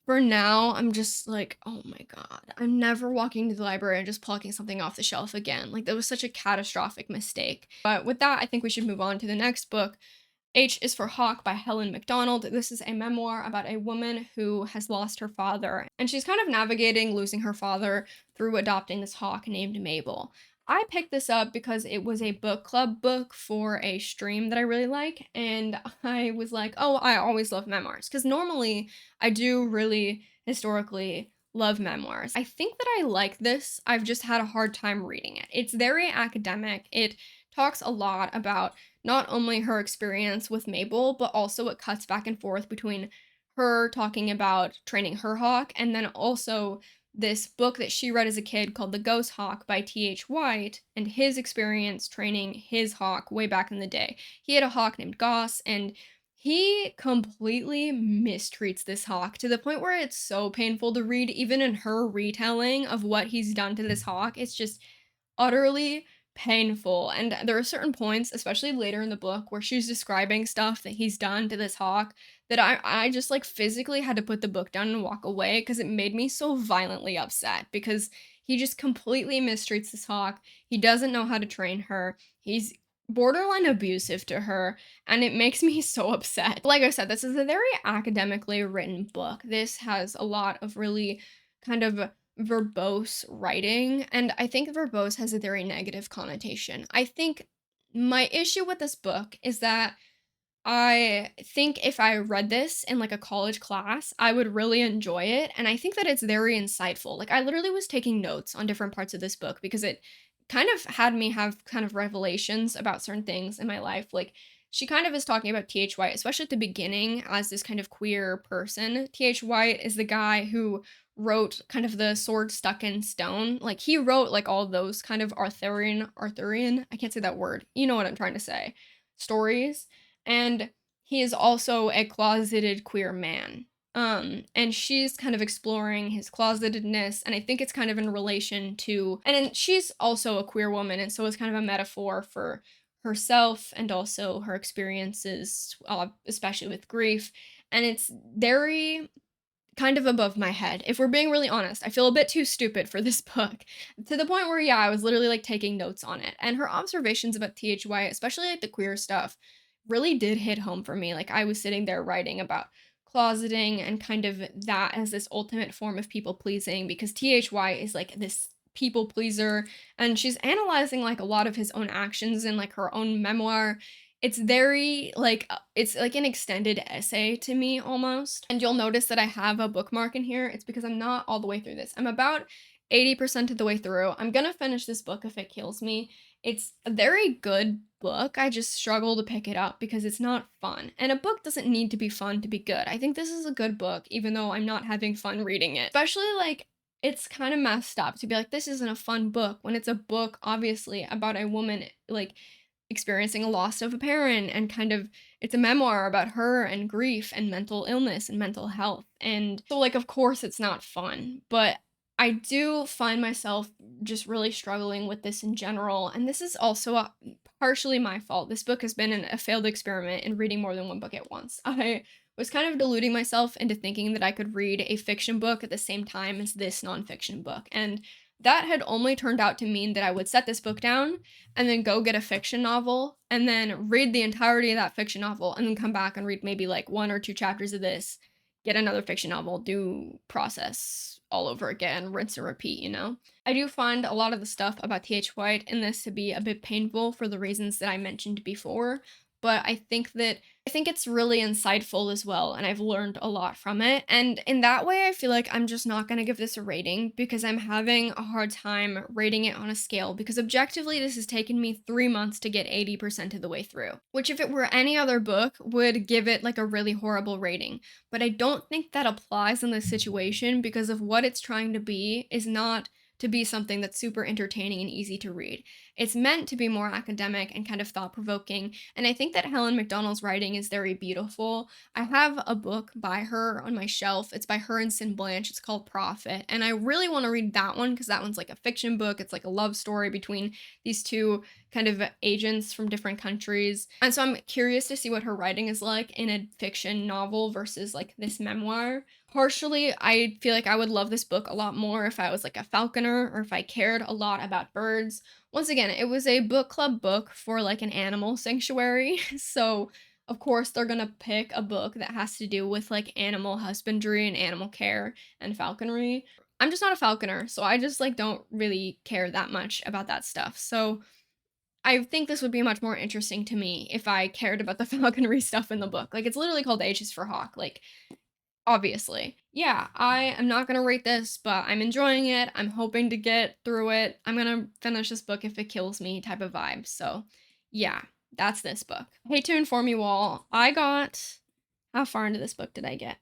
for now, I'm just like, oh my god, I'm never walking to the library and just plucking something off the shelf again. Like, that was such a catastrophic mistake. But with that, I think we should move on to the next book. H is for Hawk by Helen Macdonald. This is a memoir about a woman who has lost her father, and she's kind of navigating losing her father through adopting this hawk named Mabel. I picked this up because it was a book club book for a stream that I really like, and I was like, oh, I always love memoirs. Because normally I do really historically love memoirs. I think that I like this. I've just had a hard time reading it. It's very academic. It talks a lot about not only her experience with Mabel, but also it cuts back and forth between her talking about training her hawk and then also this book that she read as a kid called The Ghost Hawk by T.H. White and his experience training his hawk way back in the day. He had a hawk named Goss, and he completely mistreats this hawk to the point where it's so painful to read, even in her retelling of what he's done to this hawk. It's just utterly painful. And there are certain points, especially later in the book, where she's describing stuff that he's done to this hawk that I just like physically had to put the book down and walk away because it made me so violently upset because he just completely mistreats this hawk. He doesn't know how to train her. He's borderline abusive to her, and it makes me so upset. Like I said, this is a very academically written book. This has a lot of really kind of verbose writing, and I think verbose has a very negative connotation. I think my issue with this book is that I think if I read this in like a college class, I would really enjoy it. And I think that it's very insightful. Like, I literally was taking notes on different parts of this book because it kind of had me have kind of revelations about certain things in my life. Like, she kind of is talking about T.H. White, especially at the beginning, as this kind of queer person. T.H. White is the guy who wrote kind of the sword stuck in stone. Like, he wrote like all those kind of Arthurian, I can't say that word. You know what I'm trying to say. Stories, and he is also a closeted queer man. And she's kind of exploring his closetedness, and I think it's kind of in relation to, and then she's also a queer woman, and so it's kind of a metaphor for herself and also her experiences, especially with grief. And it's very kind of above my head. If we're being really honest, I feel a bit too stupid for this book to the point where, yeah, I was literally like taking notes on it. And her observations about THY, especially like the queer stuff, really did hit home for me. Like, I was sitting there writing about closeting and kind of that as this ultimate form of people pleasing because THY is like this people pleaser, and she's analyzing like a lot of his own actions in like her own memoir. It's very like it's like an extended essay to me almost. And you'll notice that I have a bookmark in here. It's because I'm not all the way through this. I'm about 80% of the way through. I'm gonna finish this book if it kills me. It's a very good book. I just struggle to pick it up because it's not fun. And a book doesn't need to be fun to be good. I think this is a good book, even though I'm not having fun reading it. Especially like it's kind of messed up to be like, this isn't a fun book when it's a book, obviously, about a woman like experiencing a loss of a parent and kind of it's a memoir about her and grief and mental illness and mental health. And so like of course it's not fun, but I do find myself just really struggling with this in general. And this is also partially my fault. This book has been a failed experiment in reading more than one book at once. I was kind of deluding myself into thinking that I could read a fiction book at the same time as this nonfiction book. And that had only turned out to mean that I would set this book down and then go get a fiction novel and then read the entirety of that fiction novel and then come back and read maybe like one or two chapters of this, get another fiction novel, do process all over again, rinse and repeat, you know? I do find a lot of the stuff about T.H. White in this to be a bit painful for the reasons that I mentioned before, but I think it's really insightful as well, and I've learned a lot from it. And in that way, I feel like I'm just not going to give this a rating because I'm having a hard time rating it on a scale because objectively, this has taken me 3 months to get 80% of the way through, which if it were any other book would give it like a really horrible rating. But I don't think that applies in this situation because of what it's trying to be is not to be something that's super entertaining and easy to read. It's meant to be more academic and kind of thought provoking. And I think that Helen Macdonald's writing is very beautiful. I have a book by her on my shelf. It's by her and Sin Blanche. It's called Prophet. And I really want to read that one because that one's like a fiction book. It's like a love story between these two kind of agents from different countries. And so I'm curious to see what her writing is like in a fiction novel versus like this memoir. Partially, I feel like I would love this book a lot more if I was like a falconer or if I cared a lot about birds. Once again, it was a book club book for like an animal sanctuary. So, Of course, they're gonna pick a book that has to do with like animal husbandry and animal care and falconry. I'm just not a falconer, so I just like don't really care that much about that stuff. So I think this would be much more interesting to me if I cared about the falconry stuff in the book. Like it's literally called H's for Hawk. Like obviously. Yeah, I am not gonna rate this, but I'm enjoying it. I'm hoping to get through it. I'm gonna finish this book if it kills me type of vibe. So, yeah, that's this book. I hate to inform you all, I got how far into this book did I get?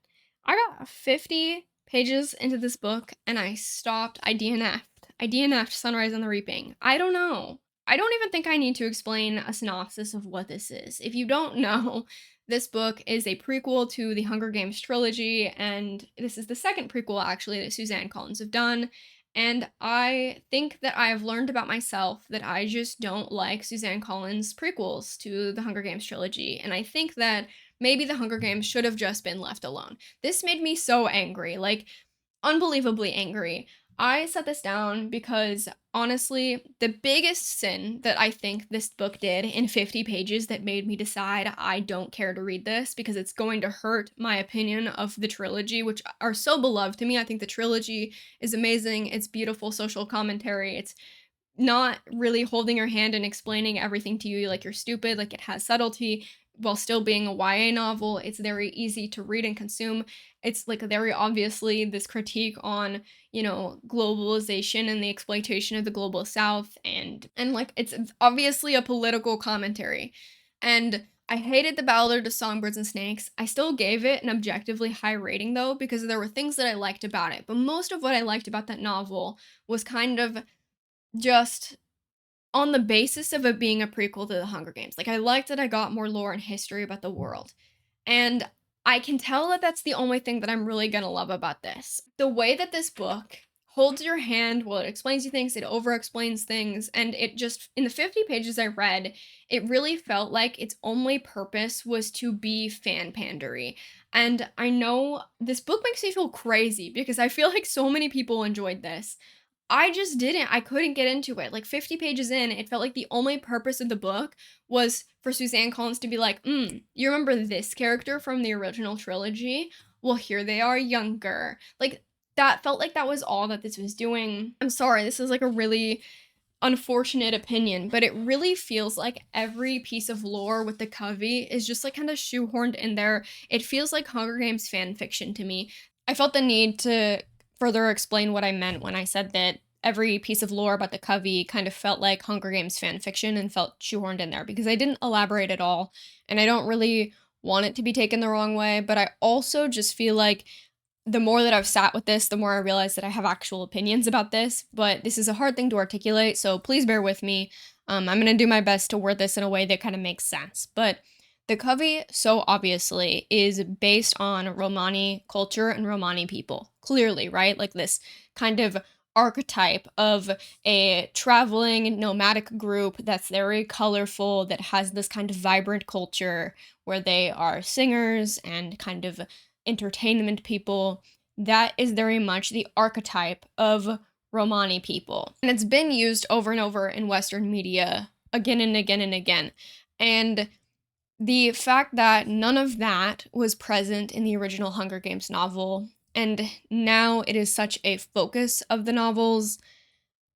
I got 50 pages into this book and I stopped. I DNF'd. I DNF'd Sunrise on the Reaping. I don't know. I don't even think I need to explain a synopsis of what this is. If you don't know, this book is a prequel to the Hunger Games trilogy, and this is the second prequel actually that Suzanne Collins have done. And I think that I have learned about myself that I just don't like Suzanne Collins' prequels to the Hunger Games trilogy. And I think that maybe the Hunger Games should have just been left alone. This made me so angry, like unbelievably angry. I set this down because honestly, the biggest sin that I think this book did in 50 pages that made me decide I don't care to read this because it's going to hurt my opinion of the trilogy, which are so beloved to me. I think the trilogy is amazing. It's beautiful social commentary. It's not really holding your hand and explaining everything to you like you're stupid, like it has subtlety while still being a YA novel. It's very easy to read and consume. It's like very obviously this critique on, globalization and the exploitation of the global south and like it's obviously a political commentary. And I hated The Ballad of Songbirds and Snakes. I still gave it an objectively high rating though because there were things that I liked about it. But most of what I liked about that novel was kind of just on the basis of it being a prequel to the Hunger Games. Like, I liked that I got more lore and history about the world. And I can tell that that's the only thing that I'm really gonna love about this. The way that this book holds your hand while it explains you things, it over explains things, and it just, in the 50 pages I read, it really felt like its only purpose was to be fan pandery. And I know this book makes me feel crazy because I feel like so many people enjoyed this. I just didn't. I couldn't get into it. Like 50 pages in, it felt like the only purpose of the book was for Suzanne Collins to be like, you remember this character from the original trilogy? Well, here they are younger. Like, that felt like that was all that this was doing. I'm sorry, this is like a really unfortunate opinion, but it really feels like every piece of lore with the Covey is just like kind of shoehorned in there. It feels like Hunger Games fan fiction to me. I felt the need to further explain what I meant when I said that every piece of lore about the Covey kind of felt like Hunger Games fan fiction and felt shoehorned in there because I didn't elaborate at all, and I don't really want it to be taken the wrong way, but I also just feel like the more that I've sat with this, the more I realize that I have actual opinions about this, but this is a hard thing to articulate, so please bear with me. I'm gonna do my best to word this in a way that kind of makes sense. But the Covey, so obviously, is based on Romani culture and Romani people. Clearly, right? Like this kind of archetype of a traveling nomadic group that's very colorful, that has this kind of vibrant culture where they are singers and kind of entertainment people. That is very much the archetype of Romani people. And it's been used over and over in Western media again and again and again. And the fact that none of that was present in the original Hunger Games novel, and now it is such a focus of the novels,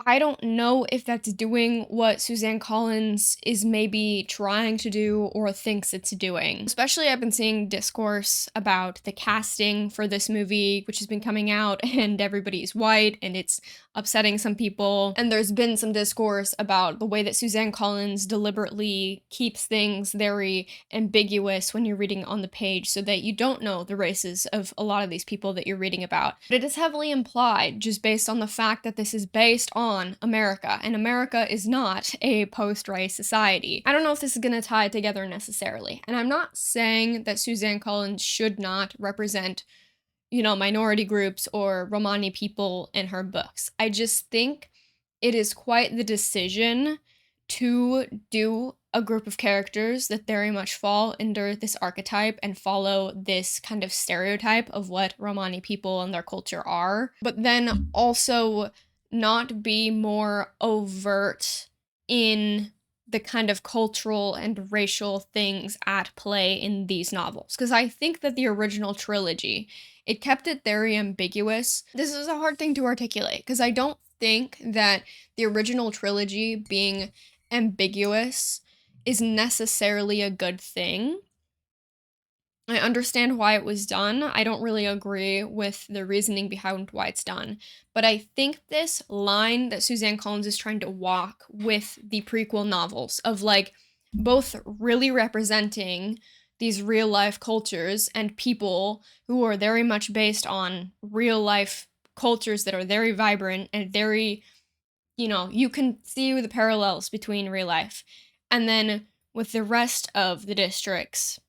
I don't know if that's doing what Suzanne Collins is maybe trying to do or thinks it's doing. Especially, I've been seeing discourse about the casting for this movie, which has been coming out, and everybody's white, and it's upsetting some people. And there's been some discourse about the way that Suzanne Collins deliberately keeps things very ambiguous when you're reading on the page so that you don't know the races of a lot of these people that you're reading about. But it is heavily implied just based on the fact that this is based on America, and America is not a post-race society. I don't know if this is gonna tie together necessarily, and I'm not saying that Suzanne Collins should not represent minority groups or Romani people in her books. I just think it is quite the decision to do a group of characters that very much fall under this archetype and follow this kind of stereotype of what Romani people and their culture are, but then also not be more overt in the kind of cultural and racial things at play in these novels. Because I think that the original trilogy, it kept it very ambiguous. This is a hard thing to articulate because I don't think that the original trilogy being ambiguous is necessarily a good thing. I understand why it was done. I don't really agree with the reasoning behind why it's done. But I think this line that Suzanne Collins is trying to walk with the prequel novels of like both really representing these real life cultures and people who are very much based on real life cultures that are very vibrant and very, you can see the parallels between real life. And then with the rest of the districts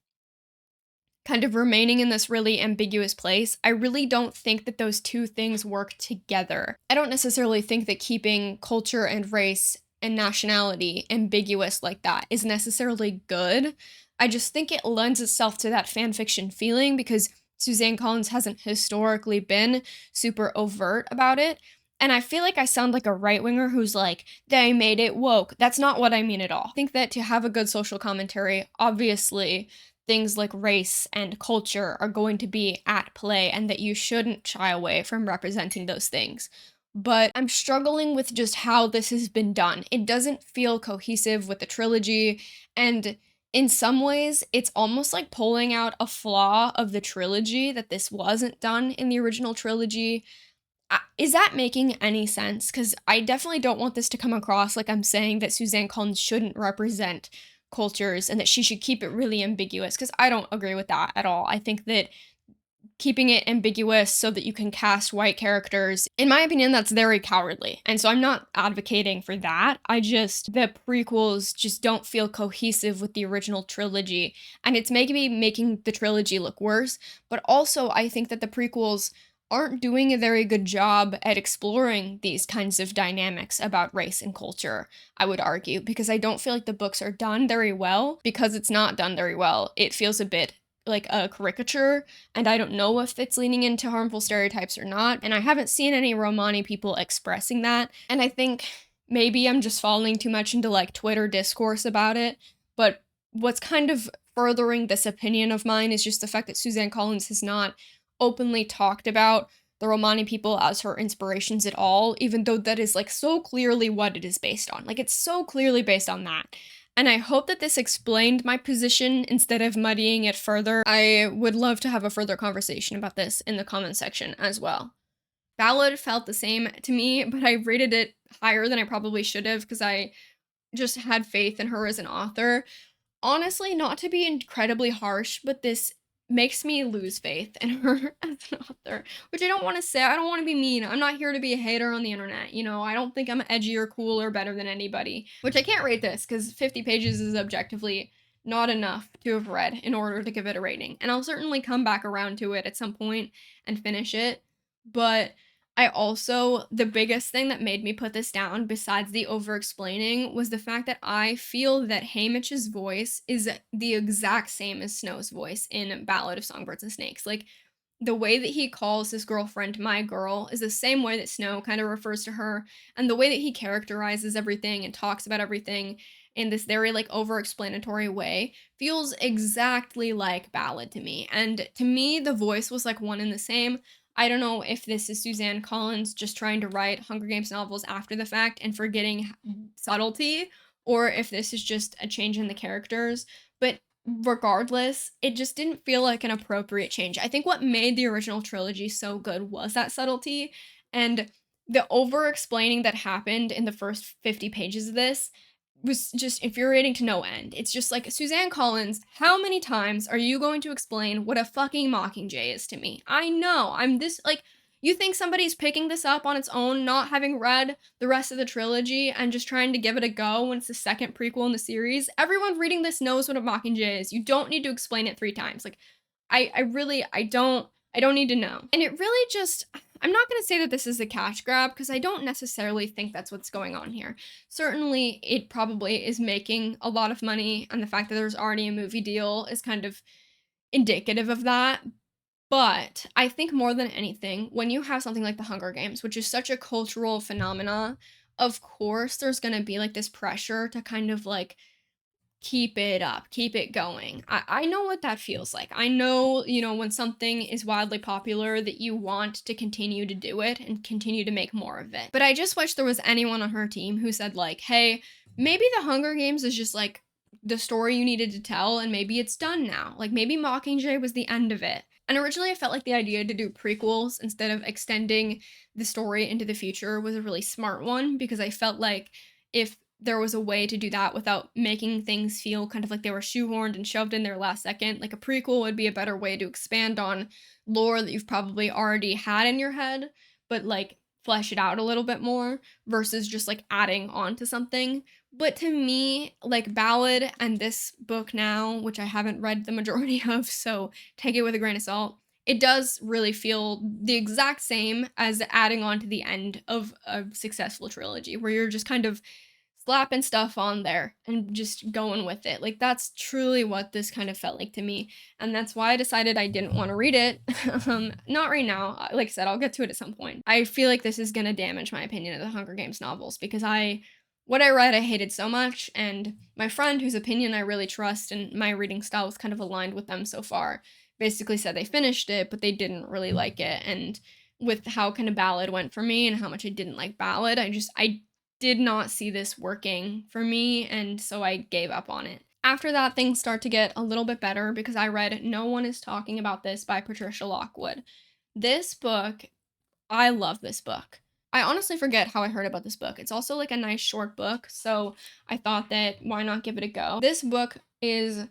kind of remaining in this really ambiguous place, I really don't think that those two things work together. I don't necessarily think that keeping culture and race and nationality ambiguous like that is necessarily good. I just think it lends itself to that fanfiction feeling because Suzanne Collins hasn't historically been super overt about it. And I feel like I sound like a right winger who's like, they made it woke. That's not what I mean at all. I think that to have a good social commentary, obviously, things like race and culture are going to be at play and that you shouldn't shy away from representing those things. But I'm struggling with just how this has been done. It doesn't feel cohesive with the trilogy, and in some ways, it's almost like pulling out a flaw of the trilogy that this wasn't done in the original trilogy. Is that making any sense? Because I definitely don't want this to come across like I'm saying that Suzanne Collins shouldn't represent cultures and that she should keep it really ambiguous, because I don't agree with that at all. I think that keeping it ambiguous so that you can cast white characters, in my opinion, that's very cowardly. And so I'm not advocating for that. The prequels just don't feel cohesive with the original trilogy. And it's maybe making the trilogy look worse. But also, I think that the prequels aren't doing a very good job at exploring these kinds of dynamics about race and culture, I would argue, because I don't feel like the books are done very well. Because it's not done very well, it feels a bit like a caricature, and I don't know if it's leaning into harmful stereotypes or not, and I haven't seen any Romani people expressing that, and I think maybe I'm just falling too much into like Twitter discourse about it, but what's kind of furthering this opinion of mine is just the fact that Suzanne Collins has not openly talked about the Romani people as her inspirations at all, even though that is like so clearly what it is based on. Like it's so clearly based on that. And I hope that this explained my position instead of muddying it further. I would love to have a further conversation about this in the comment section as well. Ballad felt the same to me, but I rated it higher than I probably should have because I just had faith in her as an author. Honestly, not to be incredibly harsh, but this makes me lose faith in her as an author, which I don't want to say. I don't want to be mean. I'm not here to be a hater on the internet. I don't think I'm edgy or cool or better than anybody, which I can't rate this because 50 pages is objectively not enough to have read in order to give it a rating. And I'll certainly come back around to it at some point and finish it. But the biggest thing that made me put this down, besides the over explaining, was the fact that I feel that Haymitch's voice is the exact same as Snow's voice in Ballad of Songbirds and Snakes. Like, the way that he calls his girlfriend my girl is the same way that Snow kind of refers to her, and the way that he characterizes everything and talks about everything in this very like over explanatory way feels exactly like Ballad to me. And to me, the voice was like one and the same. I don't know if this is Suzanne Collins just trying to write Hunger Games novels after the fact and forgetting subtlety, or if this is just a change in the characters. But regardless, it just didn't feel like an appropriate change. I think what made the original trilogy so good was that subtlety, and the over explaining that happened in the first 50 pages of this was just infuriating to no end. It's just like, Suzanne Collins, how many times are you going to explain what a fucking Mockingjay is to me? I know, I'm this, like, you think somebody's picking this up on its own, not having read the rest of the trilogy, and just trying to give it a go when it's the second prequel in the series? Everyone reading this knows what a Mockingjay is. You don't need to explain it 3 times. Like, I don't need to know. And it really just, I'm not going to say that this is a cash grab because I don't necessarily think that's what's going on here. Certainly, it probably is making a lot of money, and the fact that there's already a movie deal is kind of indicative of that. But I think more than anything, when you have something like the Hunger Games, which is such a cultural phenomena of course there's gonna be, like, this pressure to kind of, like, keep it up, keep it going. I know what that feels like. I know, when something is wildly popular that you want to continue to do it and continue to make more of it. But I just wish there was anyone on her team who said like, "Hey, maybe The Hunger Games is just like the story you needed to tell and maybe it's done now." Like maybe Mockingjay was the end of it. And originally I felt like the idea to do prequels instead of extending the story into the future was a really smart one because I felt like if there was a way to do that without making things feel kind of like they were shoehorned and shoved in there last second. Like a prequel would be a better way to expand on lore that you've probably already had in your head, but like flesh it out a little bit more versus just like adding on to something. But to me, like Ballad and this book now, which I haven't read the majority of, so take it with a grain of salt, it does really feel the exact same as adding on to the end of a successful trilogy, where you're just kind of slapping stuff on there and just going with it. Like that's truly what this kind of felt like to me. And that's why I decided I didn't want to read it. Not right now. Like I said, I'll get to it at some point. I feel like this is going to damage my opinion of the Hunger Games novels because what I read, I hated so much. And my friend, whose opinion I really trust and my reading style was kind of aligned with them so far, basically said they finished it, but they didn't really like it. And with how kind of Ballad went for me and how much I didn't like Ballad, I did not see this working for me, and so I gave up on it. After that, things start to get a little bit better because I read No One Is Talking About This by Patricia Lockwood. This book, I love this book. I honestly forget how I heard about this book. It's also like a nice short book, so I thought that why not give it a go. This book is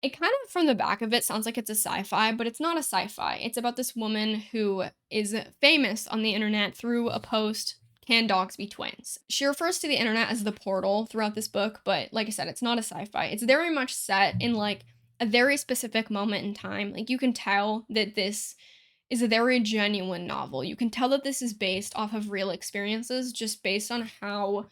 it kind of from the back of it sounds like it's a sci-fi, but it's not a sci-fi. It's about this woman who is famous on the internet through a post, "Can dogs be twins?" She refers to the internet as the portal throughout this book, but like I said, it's not a sci-fi. It's very much set in like a very specific moment in time. Like you can tell that this is a very genuine novel. You can tell that this is based off of real experiences just based on how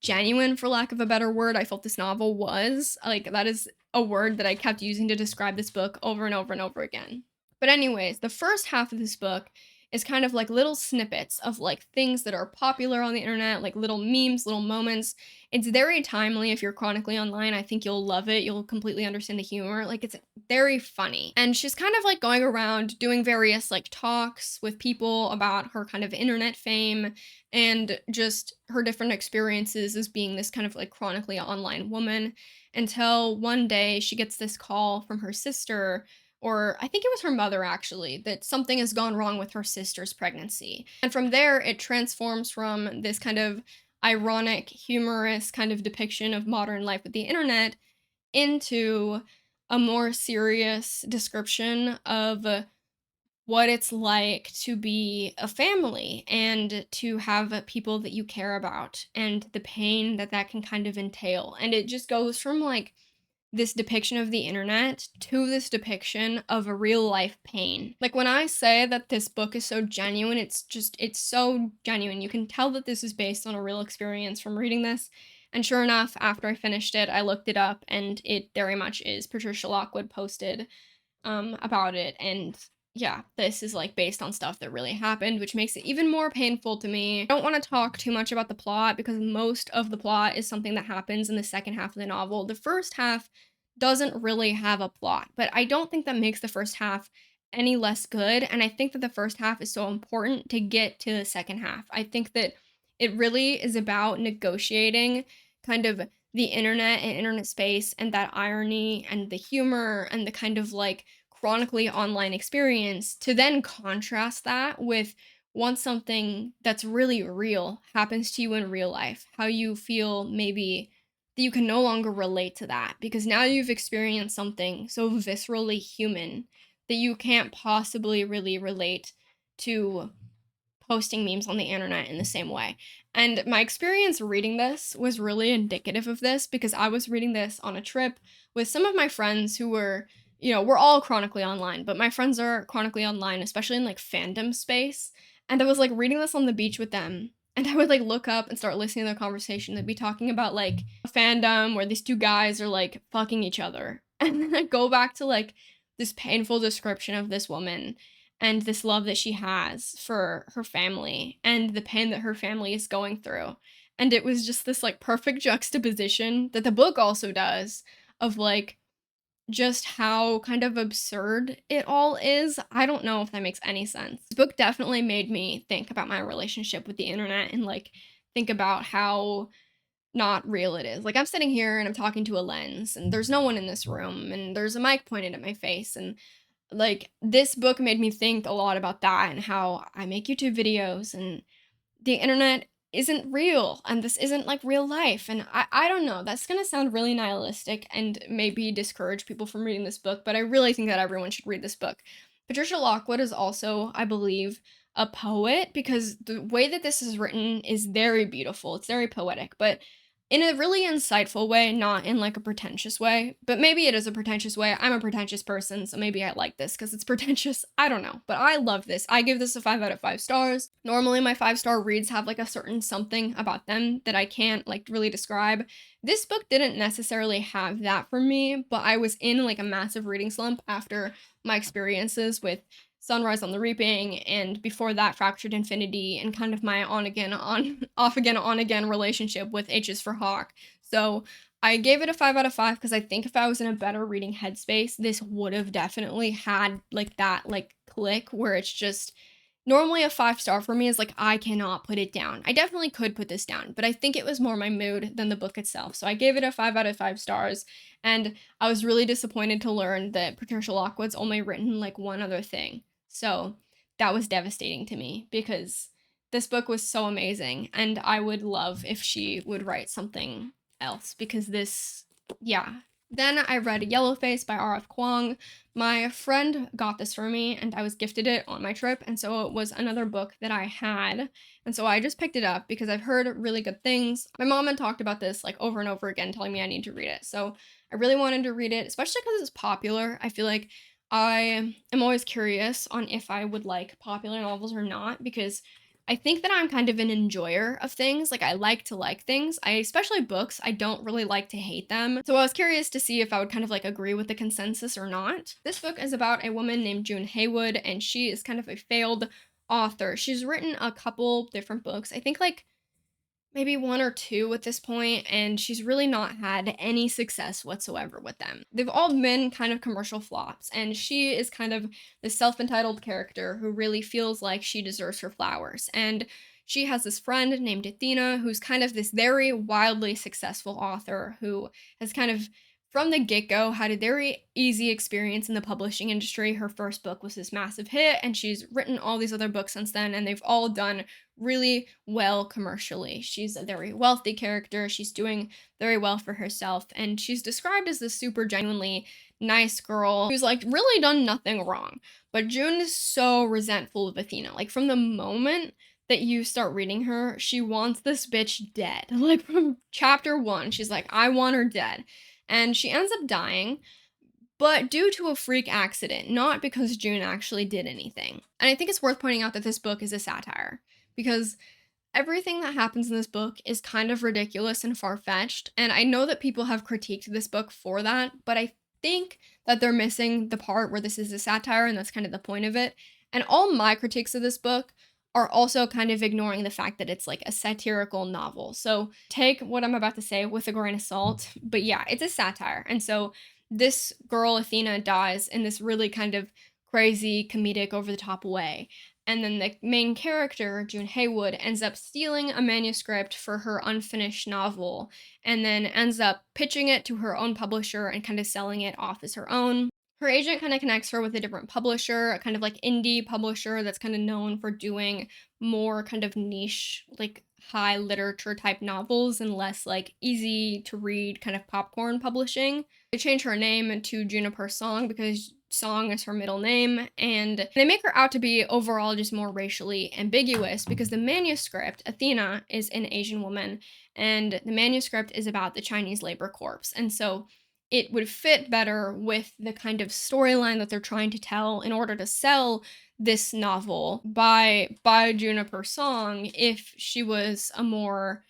genuine, for lack of a better word, I felt this novel was. Like, that is a word that I kept using to describe this book over and over and over again. But, anyways, the first half of this book is kind of like little snippets of like things that are popular on the internet, like little memes, little moments. It's very timely if you're chronically online. I think you'll love it. You'll completely understand the humor. Like, it's very funny. And she's kind of like going around doing various like talks with people about her kind of internet fame and just her different experiences as being this kind of like chronically online woman until one day she gets this call from her sister, or I think it was her mother actually, that something has gone wrong with her sister's pregnancy. And from there, it transforms from this kind of ironic, humorous kind of depiction of modern life with the internet into a more serious description of what it's like to be a family and to have people that you care about and the pain that that can kind of entail. And it just goes from like this depiction of the internet to this depiction of a real life pain. Like when I say that this book is so genuine, it's so genuine. You can tell that this is based on a real experience from reading this. And sure enough, after I finished it, I looked it up and it very much is. Patricia Lockwood posted about it, and yeah, this is like based on stuff that really happened, which makes it even more painful to me. I don't want to talk too much about the plot because most of the plot is something that happens in the second half of the novel. The first half doesn't really have a plot, but I don't think that makes the first half any less good, and I think that the first half is so important to get to the second half. I think that it really is about negotiating kind of the internet and internet space and that irony and the humor and the kind of like chronically online experience to then contrast that with once something that's really real happens to you in real life, how you feel maybe that you can no longer relate to that because now you've experienced something so viscerally human that you can't possibly really relate to posting memes on the internet in the same way. And my experience reading this was really indicative of this because I was reading this on a trip with some of my friends who were, we're all chronically online, but my friends are chronically online, especially in like fandom space. And I was like reading this on the beach with them. And I would like look up and start listening to their conversation. They'd be talking about like a fandom where these two guys are like fucking each other. And then I go back to like this painful description of this woman and this love that she has for her family and the pain that her family is going through. And it was just this like perfect juxtaposition that the book also does of like just how kind of absurd it all is. I don't know if that makes any sense. This book definitely made me think about my relationship with the internet and like think about how not real it is. Like I'm sitting here and I'm talking to a lens and there's no one in this room and there's a mic pointed at my face, and like this book made me think a lot about that and how I make YouTube videos and the internet isn't real and this isn't like real life. And I don't know, that's gonna sound really nihilistic and maybe discourage people from reading this book, but I really think that everyone should read this book. Patricia Lockwood is also, I believe, a poet because the way that this is written is very beautiful. It's very poetic, but in a really insightful way, not in like a pretentious way. But maybe it is a pretentious way. I'm a pretentious person, so maybe I like this because it's pretentious. I don't know. But I love this. I give this a 5 out of 5 stars. Normally, my 5-star reads have like a certain something about them that I can't like really describe. This book didn't necessarily have that for me, but I was in like a massive reading slump after my experiences with Sunrise on the Reaping, and before that, Fractured Infinity, and kind of my on again, on off again, on again relationship with H is for Hawk. So I gave it a 5 out of 5 because I think if I was in a better reading headspace, this would have definitely had like that like click where it's just normally a 5-star for me is like I cannot put it down. I definitely could put this down, but I think it was more my mood than the book itself. So I gave it a 5 out of 5 stars, and I was really disappointed to learn that Patricia Lockwood's only written like one other thing. So that was devastating to me because this book was so amazing and I would love if she would write something else because this, yeah. Then I read Yellowface by R.F. Kuang. My friend got this for me and I was gifted it on my trip, and so it was another book that I had. And so I just picked it up because I've heard really good things. My mom had talked about this like over and over again, telling me I need to read it. So I really wanted to read it, especially because it's popular. I feel like I am always curious on if I would like popular novels or not because I think that I'm kind of an enjoyer of things. Like I like things. I especially books. I don't really like to hate them. So I was curious to see if I would kind of like agree with the consensus or not. This book is about a woman named June Haywood, and she is kind of a failed author. She's written a couple different books. I think like maybe 1 or 2 at this point, and she's really not had any success whatsoever with them. They've all been kind of commercial flops, and she is kind of this self-entitled character who really feels like she deserves her flowers. And she has this friend named Athena who's kind of this very wildly successful author who has kind of from the get-go had a very easy experience in the publishing industry. Her first book was this massive hit, and she's written all these other books since then, and they've all done really well commercially. She's a very wealthy character. She's doing very well for herself, and she's described as this super genuinely nice girl who's like really done nothing wrong. But June is so resentful of Athena. Like from the moment that you start reading her, she wants this bitch dead. Like from chapter 1, she's like, I want her dead. And she ends up dying, but due to a freak accident, not because June actually did anything. And I think it's worth pointing out that this book is a satire because everything that happens in this book is kind of ridiculous and far-fetched. And I know that people have critiqued this book for that, but I think that they're missing the part where this is a satire, and that's kind of the point of it. And all my critiques of this book are also kind of ignoring the fact that it's like a satirical novel. So take what I'm about to say with a grain of salt. But yeah, it's a satire. And so this girl, Athena, dies in this really kind of crazy, comedic, over the top way. And then the main character, June Haywood, ends up stealing a manuscript for her unfinished novel and then ends up pitching it to her own publisher and kind of selling it off as her own. Her agent kind of connects her with a different publisher, a kind of like indie publisher that's kind of known for doing more kind of niche, like high literature type novels and less like easy to read kind of popcorn publishing. They change her name to Juniper Song because Song is her middle name, and they make her out to be overall just more racially ambiguous because the manuscript, Athena, is an Asian woman, and the manuscript is about the Chinese labor corps. And so it would fit better with the kind of storyline that they're trying to tell in order to sell this novel by Juniper Song if she was a more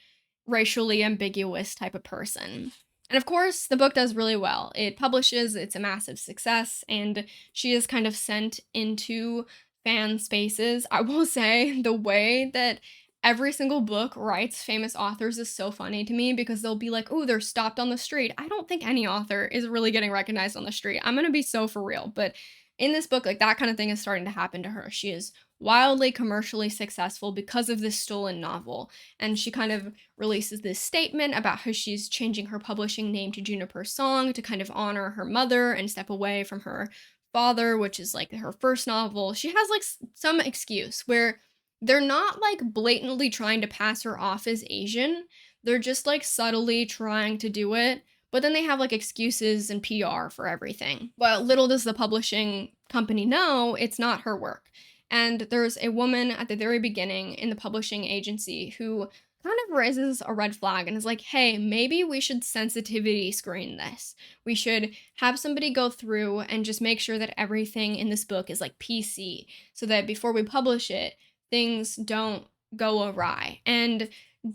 racially ambiguous type of person. And of course, the book does really well. It publishes, it's a massive success, and she is kind of sent into fan spaces, I will say the way that every single book writes famous authors is so funny to me because they'll be like, "Oh, they're stopped on the street." I don't think any author is really getting recognized on the street. I'm gonna be so for real, but in this book, like that kind of thing is starting to happen to her. She is wildly commercially successful because of this stolen novel, and she kind of releases this statement about how she's changing her publishing name to Juniper Song to kind of honor her mother and step away from her father, which is like her first novel. She has like some excuse where they're not like blatantly trying to pass her off as Asian. They're just like subtly trying to do it. But then they have like excuses and PR for everything. But little does the publishing company know it's not her work. And there's a woman at the very beginning in the publishing agency who kind of raises a red flag and is like, hey, maybe we should sensitivity screen this. We should have somebody go through and just make sure that everything in this book is like PC so that before we publish it, things don't go awry. And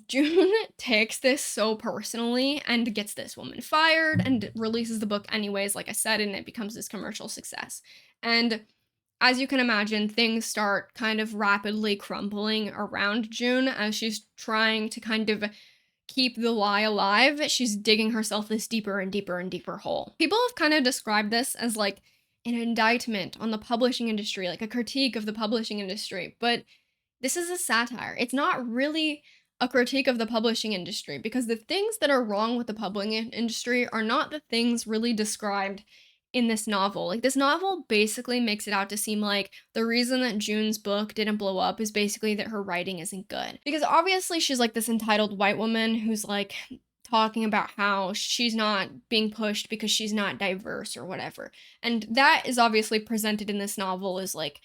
June takes this so personally and gets this woman fired and releases the book anyways, like I said, and it becomes this commercial success. And as you can imagine, things start kind of rapidly crumbling around June as she's trying to kind of keep the lie alive. She's digging herself this deeper and deeper and deeper hole. People have kind of described this as like an indictment on the publishing industry, like a critique of the publishing industry, but this is a satire. It's not really a critique of the publishing industry because the things that are wrong with the publishing industry are not the things really described in this novel. Like, this novel basically makes it out to seem like the reason that June's book didn't blow up is basically that her writing isn't good. Because obviously she's like this entitled white woman who's like talking about how she's not being pushed because she's not diverse or whatever. And that is obviously presented in this novel as like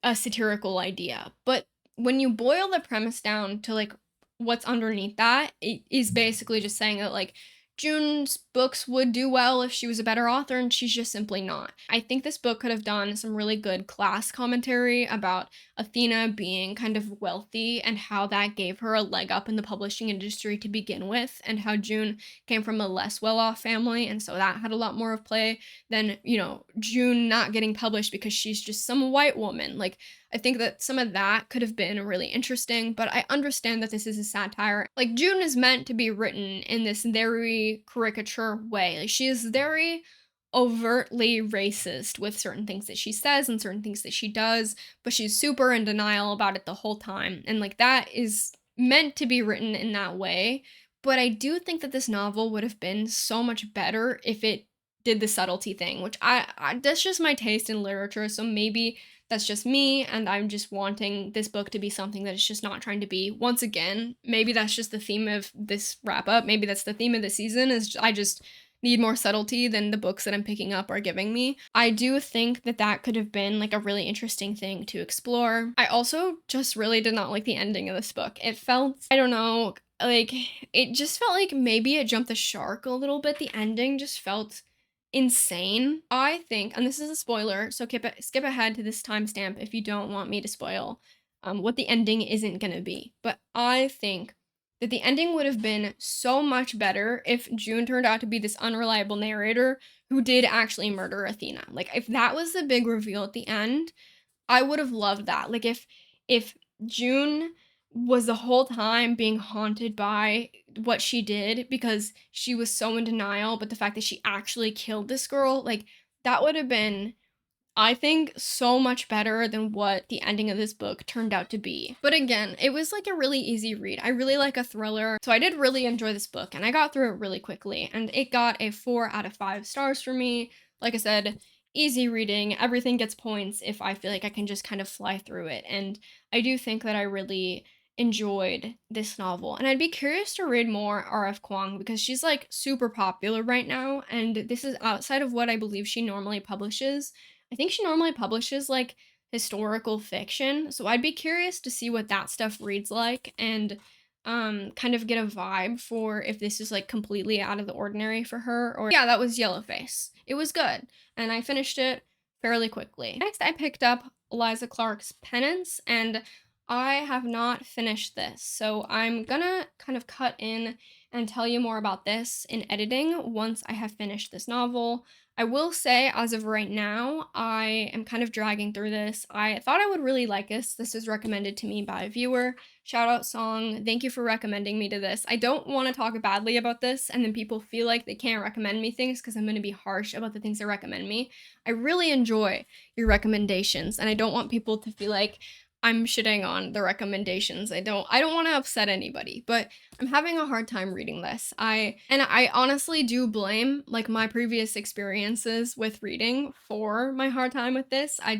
a satirical idea. But when you boil the premise down to like what's underneath that, it is basically just saying that like June's books would do well if she was a better author, and she's just simply not. I think this book could have done some really good class commentary about Athena being kind of wealthy and how that gave her a leg up in the publishing industry to begin with, and how June came from a less well off family, and so that had a lot more of play than, you know, June not getting published because she's just some white woman. Like, I think that some of that could have been really interesting, but I understand that this is a satire. Like, June is meant to be written in this very caricature way. Like, she is very overtly racist with certain things that she says and certain things that she does, but she's super in denial about it the whole time. And like, that is meant to be written in that way. But I do think that this novel would have been so much better if it did the subtlety thing, which I that's just my taste in literature, so maybe that's just me, and I'm just wanting this book to be something that it's just not trying to be. Once again, maybe that's just the theme of this wrap up. Maybe that's the theme of the season is I just need more subtlety than the books that I'm picking up are giving me. I do think that that could have been like a really interesting thing to explore. I also just really did not like the ending of this book. It felt, I don't know, like it just felt like maybe it jumped the shark a little bit. The ending just felt insane. I think, and this is a spoiler, so skip ahead to this timestamp if you don't want me to spoil what the ending isn't gonna be. But I think that the ending would have been so much better if June turned out to be this unreliable narrator who did actually murder Athena. Like, if that was the big reveal at the end, I would have loved that. Like, if June was the whole time being haunted by what she did because she was so in denial, but the fact that she actually killed this girl, like, that would have been, I think, so much better than what the ending of this book turned out to be. But again, it was like a really easy read. I really like a thriller, so I did really enjoy this book, and I got through it really quickly, and it got a 4 out of 5 stars for me. Like I said, easy reading. Everything gets points if I feel like I can just kind of fly through it, and I do think that I really enjoyed this novel. And I'd be curious to read more R.F. Kuang because she's like super popular right now, and this is outside of what I believe she normally publishes. I think she normally publishes like historical fiction, so I'd be curious to see what that stuff reads like and kind of get a vibe for if this is like completely out of the ordinary for her. Or yeah, that was Yellowface. It was good, and I finished it fairly quickly. Next, I picked up Eliza Clark's Penance, and I have not finished this, so I'm gonna kind of cut in and tell you more about this in editing once I have finished this novel. I will say, as of right now, I am kind of dragging through this. I thought I would really like this. This was recommended to me by a viewer. Shout out Song. Thank you for recommending me to this. I don't want to talk badly about this and then people feel like they can't recommend me things because I'm going to be harsh about the things they recommend me. I really enjoy your recommendations and I don't want people to feel like I'm shitting on the recommendations. I don't want to upset anybody, but I'm having a hard time reading this. I honestly do blame like my previous experiences with reading for my hard time with this. I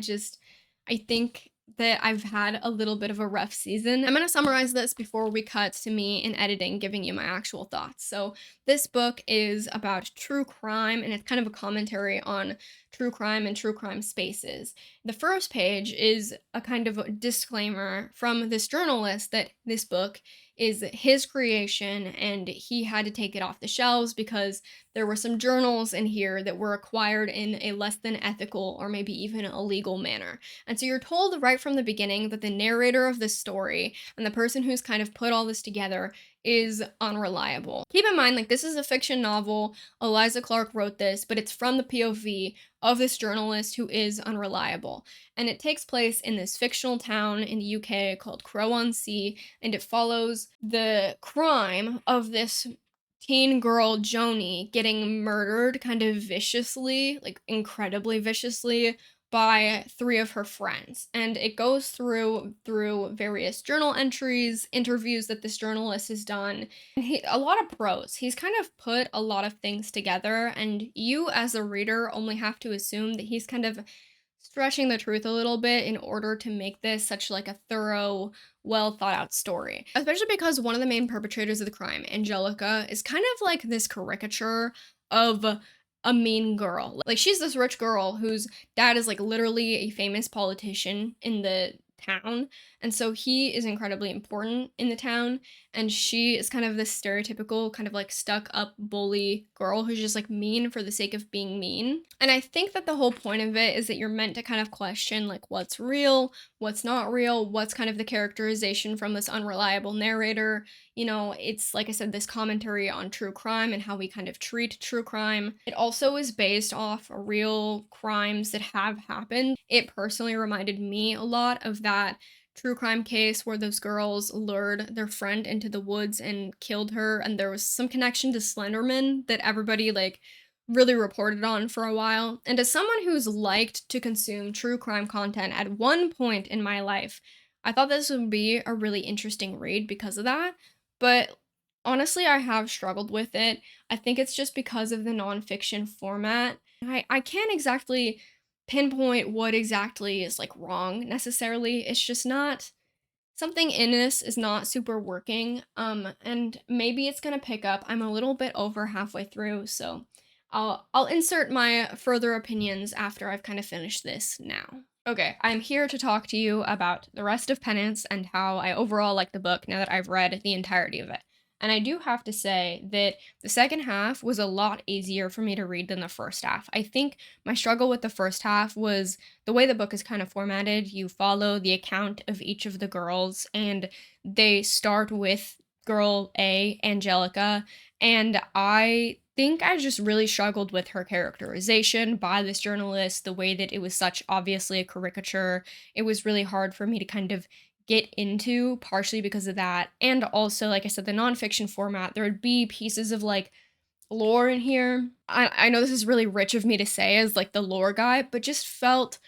think that I've had a little bit of a rough season. I'm going to summarize this before we cut to me in editing giving you my actual thoughts. So, this book is about true crime and it's kind of a commentary on true crime and true crime spaces. The first page is a kind of a disclaimer from this journalist that this book is his creation and he had to take it off the shelves because there were some journals in here that were acquired in a less than ethical or maybe even illegal manner. And so you're told right from the beginning that the narrator of this story and the person who's kind of put all this together is unreliable. Keep in mind, like, this is a fiction novel. Eliza Clark wrote this, but it's from the POV of this journalist who is unreliable. And it takes place in this fictional town in the UK called Crow-on-Sea, and it follows the crime of this teen girl Joni getting murdered kind of viciously, like incredibly viciously, by three of her friends. And it goes through various journal entries, interviews that this journalist has done, and a lot of prose. He's kind of put a lot of things together, and you as a reader only have to assume that he's kind of stretching the truth a little bit in order to make this such like a thorough, well thought out story. Especially because one of the main perpetrators of the crime, Angelica, is kind of like this caricature of a mean girl. Like, she's this rich girl whose dad is like literally a famous politician in the town, and so he is incredibly important in the town, and she is kind of this stereotypical kind of like stuck up bully girl who's just like mean for the sake of being mean. And I think that the whole point of it is that you're meant to kind of question like what's real, what's not real, what's kind of the characterization from this unreliable narrator. You know, it's like I said, this commentary on true crime and how we kind of treat true crime. It also is based off real crimes that have happened. It personally reminded me a lot of that true crime case where those girls lured their friend into the woods and killed her, and there was some connection to Slenderman that everybody like really reported on for a while. And as someone who's liked to consume true crime content at one point in my life, I thought this would be a really interesting read because of that. But honestly, I have struggled with it. I think it's just because of the nonfiction format. I can't exactly pinpoint what exactly is like wrong necessarily. It's just not something in this is not super working. And maybe it's gonna pick up. I'm a little bit over halfway through, so I'll insert my further opinions after I've kind of finished this now. Okay, I'm here to talk to you about the rest of Penance and how I overall like the book now that I've read the entirety of it. And I do have to say that the second half was a lot easier for me to read than the first half. I think my struggle with the first half was the way the book is kind of formatted. You follow the account of each of the girls, and they start with girl A, Angelica, and I think I just really struggled with her characterization by this journalist, the way that it was such obviously a caricature. It was really hard for me to kind of get into, partially because of that. And also, like I said, the nonfiction format, there would be pieces of like lore in here. I know this is really rich of me to say as like the lore guy, but just felt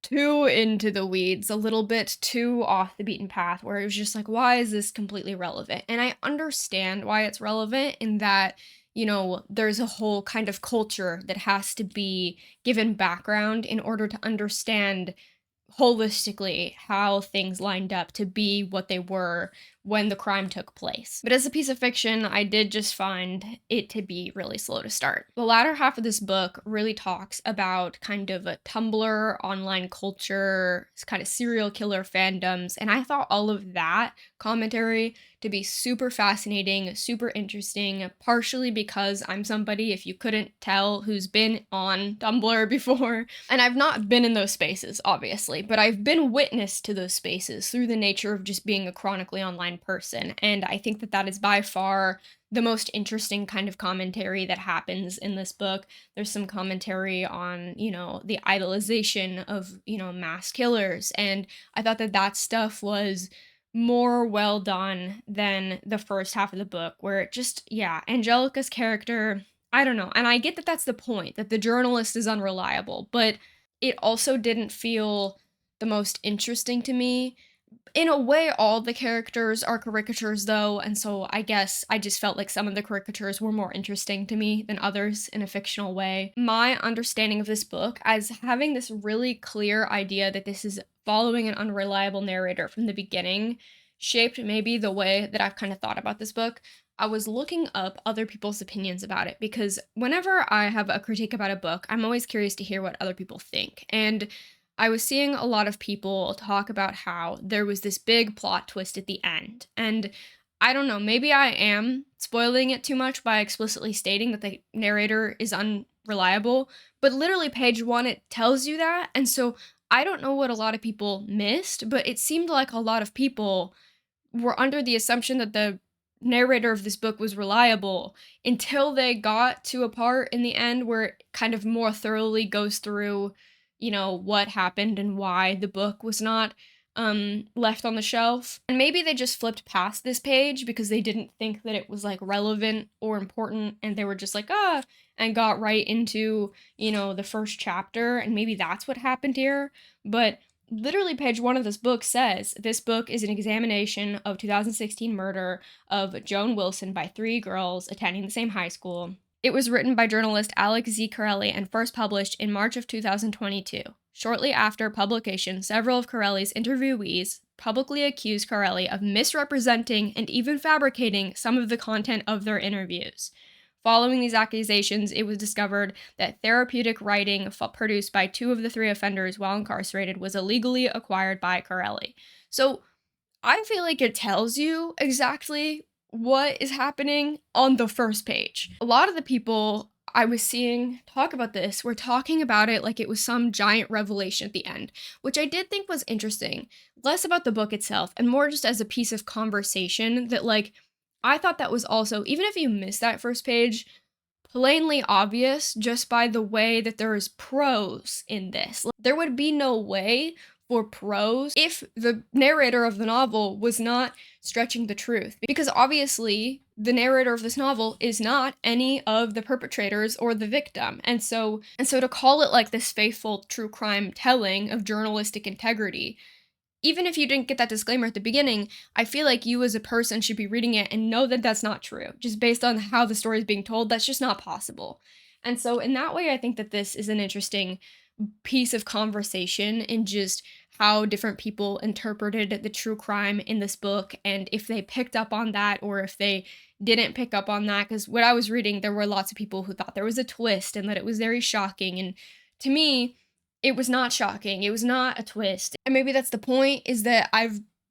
too into the weeds, a little bit too off the beaten path, where it was just like, why is this completely relevant? And I understand why it's relevant in that, you know, there's a whole kind of culture that has to be given background in order to understand holistically how things lined up to be what they were when the crime took place. But as a piece of fiction, I did just find it to be really slow to start. The latter half of this book really talks about kind of a Tumblr, online culture, kind of serial killer fandoms, and I thought all of that commentary to be super fascinating, super interesting, partially because I'm somebody, if you couldn't tell, who's been on Tumblr before. And I've not been in those spaces, obviously, but I've been witness to those spaces through the nature of just being a chronically online person. And I think that that is by far the most interesting kind of commentary that happens in this book. There's some commentary on, the idolization of, mass killers. And I thought that that stuff was more well done than the first half of the book, where it just, yeah, Angelica's character, I don't know. And I get that that's the point, that the journalist is unreliable, but it also didn't feel the most interesting to me. In a way, all the characters are caricatures, though, and so I guess I just felt like some of the caricatures were more interesting to me than others in a fictional way. My understanding of this book as having this really clear idea that this is following an unreliable narrator from the beginning shaped maybe the way that I've kind of thought about this book. I was looking up other people's opinions about it because whenever I have a critique about a book, I'm always curious to hear what other people think. And I was seeing a lot of people talk about how there was this big plot twist at the end. And I don't know, maybe I am spoiling it too much by explicitly stating that the narrator is unreliable, but literally page 1 it tells you that. And so I don't know what a lot of people missed, but it seemed like a lot of people were under the assumption that the narrator of this book was reliable until they got to a part in the end where it kind of more thoroughly goes through, what happened and why the book was not left on the shelf. And maybe they just flipped past this page because they didn't think that it was like relevant or important and they were just like, and got right into, the first chapter, and maybe that's what happened here. But literally page 1 of this book says this book is an examination of 2016 murder of Joan Wilson by 3 girls attending the same high school. It was written by journalist Alex Z. Corelli and first published in March of 2022. Shortly after publication, several of Corelli's interviewees publicly accused Corelli of misrepresenting and even fabricating some of the content of their interviews. Following these accusations, it was discovered that therapeutic writing produced by 2 of the 3 offenders while incarcerated was illegally acquired by Corelli. So I feel like it tells you exactly what is happening on the first page. A lot of the people I was seeing talk about this were talking about it like it was some giant revelation at the end, which I did think was interesting. Less about the book itself and more just as a piece of conversation that, like, I thought that was also, even if you miss that first page, plainly obvious just by the way that there is prose in this. There would be no way for prose if the narrator of the novel was not stretching the truth. Because obviously, the narrator of this novel is not any of the perpetrators or the victim. And so to call it like this faithful true crime telling of journalistic integrity, even if you didn't get that disclaimer at the beginning, I feel like you as a person should be reading it and know that that's not true. Just based on how the story is being told, that's just not possible. And so in that way, I think that this is an interesting piece of conversation in just how different people interpreted the true crime in this book and if they picked up on that or if they didn't pick up on that. Because when I was reading, there were lots of people who thought there was a twist and that it was very shocking. And to me, it was not shocking. It was not a twist. And maybe that's the point, is that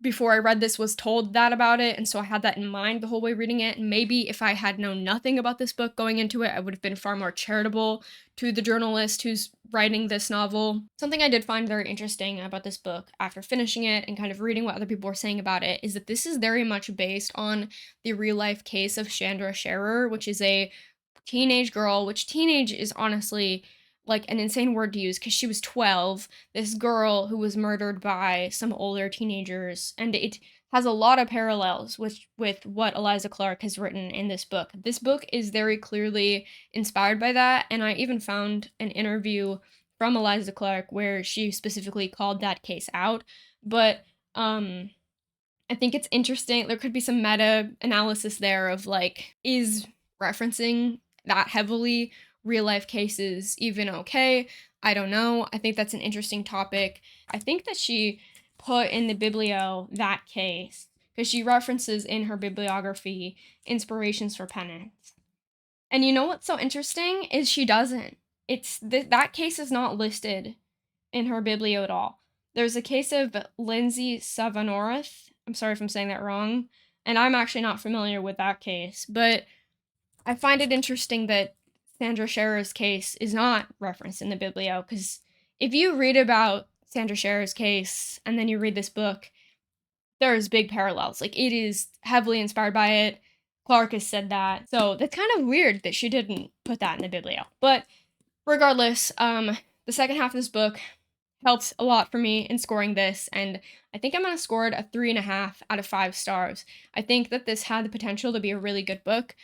before I read this, was told that about it, and so I had that in mind the whole way reading it. And maybe if I had known nothing about this book going into it, I would have been far more charitable to the journalist who's writing this novel. Something I did find very interesting about this book after finishing it and kind of reading what other people were saying about it is that this is very much based on the real life case of Chandra Scherer, which is a teenage girl, which teenage is honestly like an insane word to use because she was 12, this girl who was murdered by some older teenagers, and it has a lot of parallels with what Eliza Clark has written in this book. This book is very clearly inspired by that, and I even found an interview from Eliza Clark where she specifically called that case out. But I think it's interesting. There could be some meta analysis there of like, is referencing that heavily real life cases even okay? I don't know. I think that's an interesting topic. I think that she put in the biblio that case because she references in her bibliography inspirations for penance. And you know what's so interesting is she doesn't. That case is not listed in her biblio at all. There's a case of Lindsay Savanorath. I'm sorry if I'm saying that wrong. And I'm actually not familiar with that case. But I find it interesting that Sandra Scherer's case is not referenced in the biblio. Because if you read about Sandra Scherer's case and then you read this book, there's big parallels. Like, it is heavily inspired by it. Clark has said that. So that's kind of weird that she didn't put that in the biblio. But regardless, the second half of this book helped a lot for me in scoring this, and I think I'm gonna score it a 3.5 out of 5 stars. I think that this had the potential to be a really good book,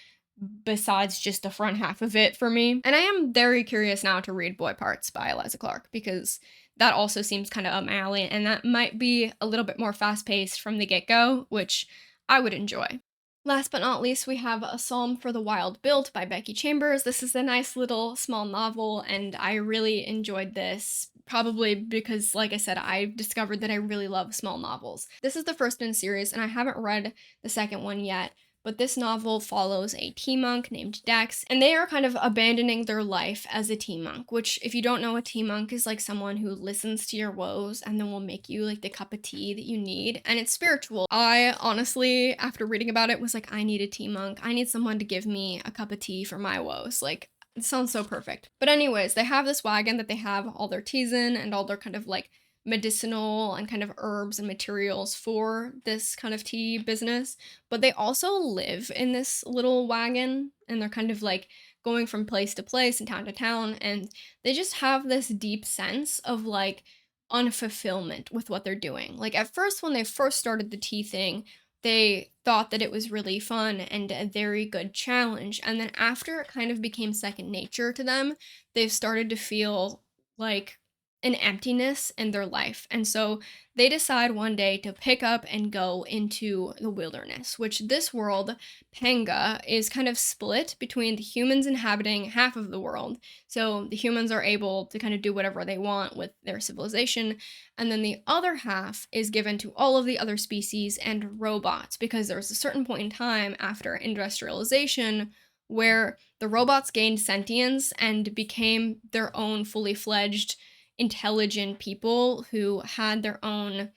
besides just the front half of it for me. And I am very curious now to read Boy Parts by Eliza Clark, because that also seems kind of up my alley, and that might be a little bit more fast paced from the get go, which I would enjoy. Last but not least, we have A Psalm for the Wild Built by Becky Chambers. This is a nice little small novel, and I really enjoyed this. Probably because, like I said, I discovered that I really love small novels. This is the first in a series, and I haven't read the second one yet, but this novel follows a tea monk named Dex, and they are kind of abandoning their life as a tea monk, which, if you don't know, a tea monk is like someone who listens to your woes and then will make you like the cup of tea that you need, and it's spiritual. I honestly, after reading about it, was like, I need a tea monk. I need someone to give me a cup of tea for my woes. Like, it sounds so perfect. But anyways, they have this wagon that they have all their teas in and all their kind of like medicinal and kind of herbs and materials for this kind of tea business, but they also live in this little wagon, and they're kind of like going from place to place and town to town, and they just have this deep sense of like unfulfillment with what they're doing. Like, at first, when they first started the tea thing, they thought that it was really fun and a very good challenge, and then after it kind of became second nature to them, they've started to feel like an emptiness in their life. And so they decide one day to pick up and go into the wilderness, which this world, Panga, is kind of split between the humans inhabiting half of the world. So the humans are able to kind of do whatever they want with their civilization. And then the other half is given to all of the other species and robots, because there was a certain point in time after industrialization where the robots gained sentience and became their own fully fledged intelligent people who had their own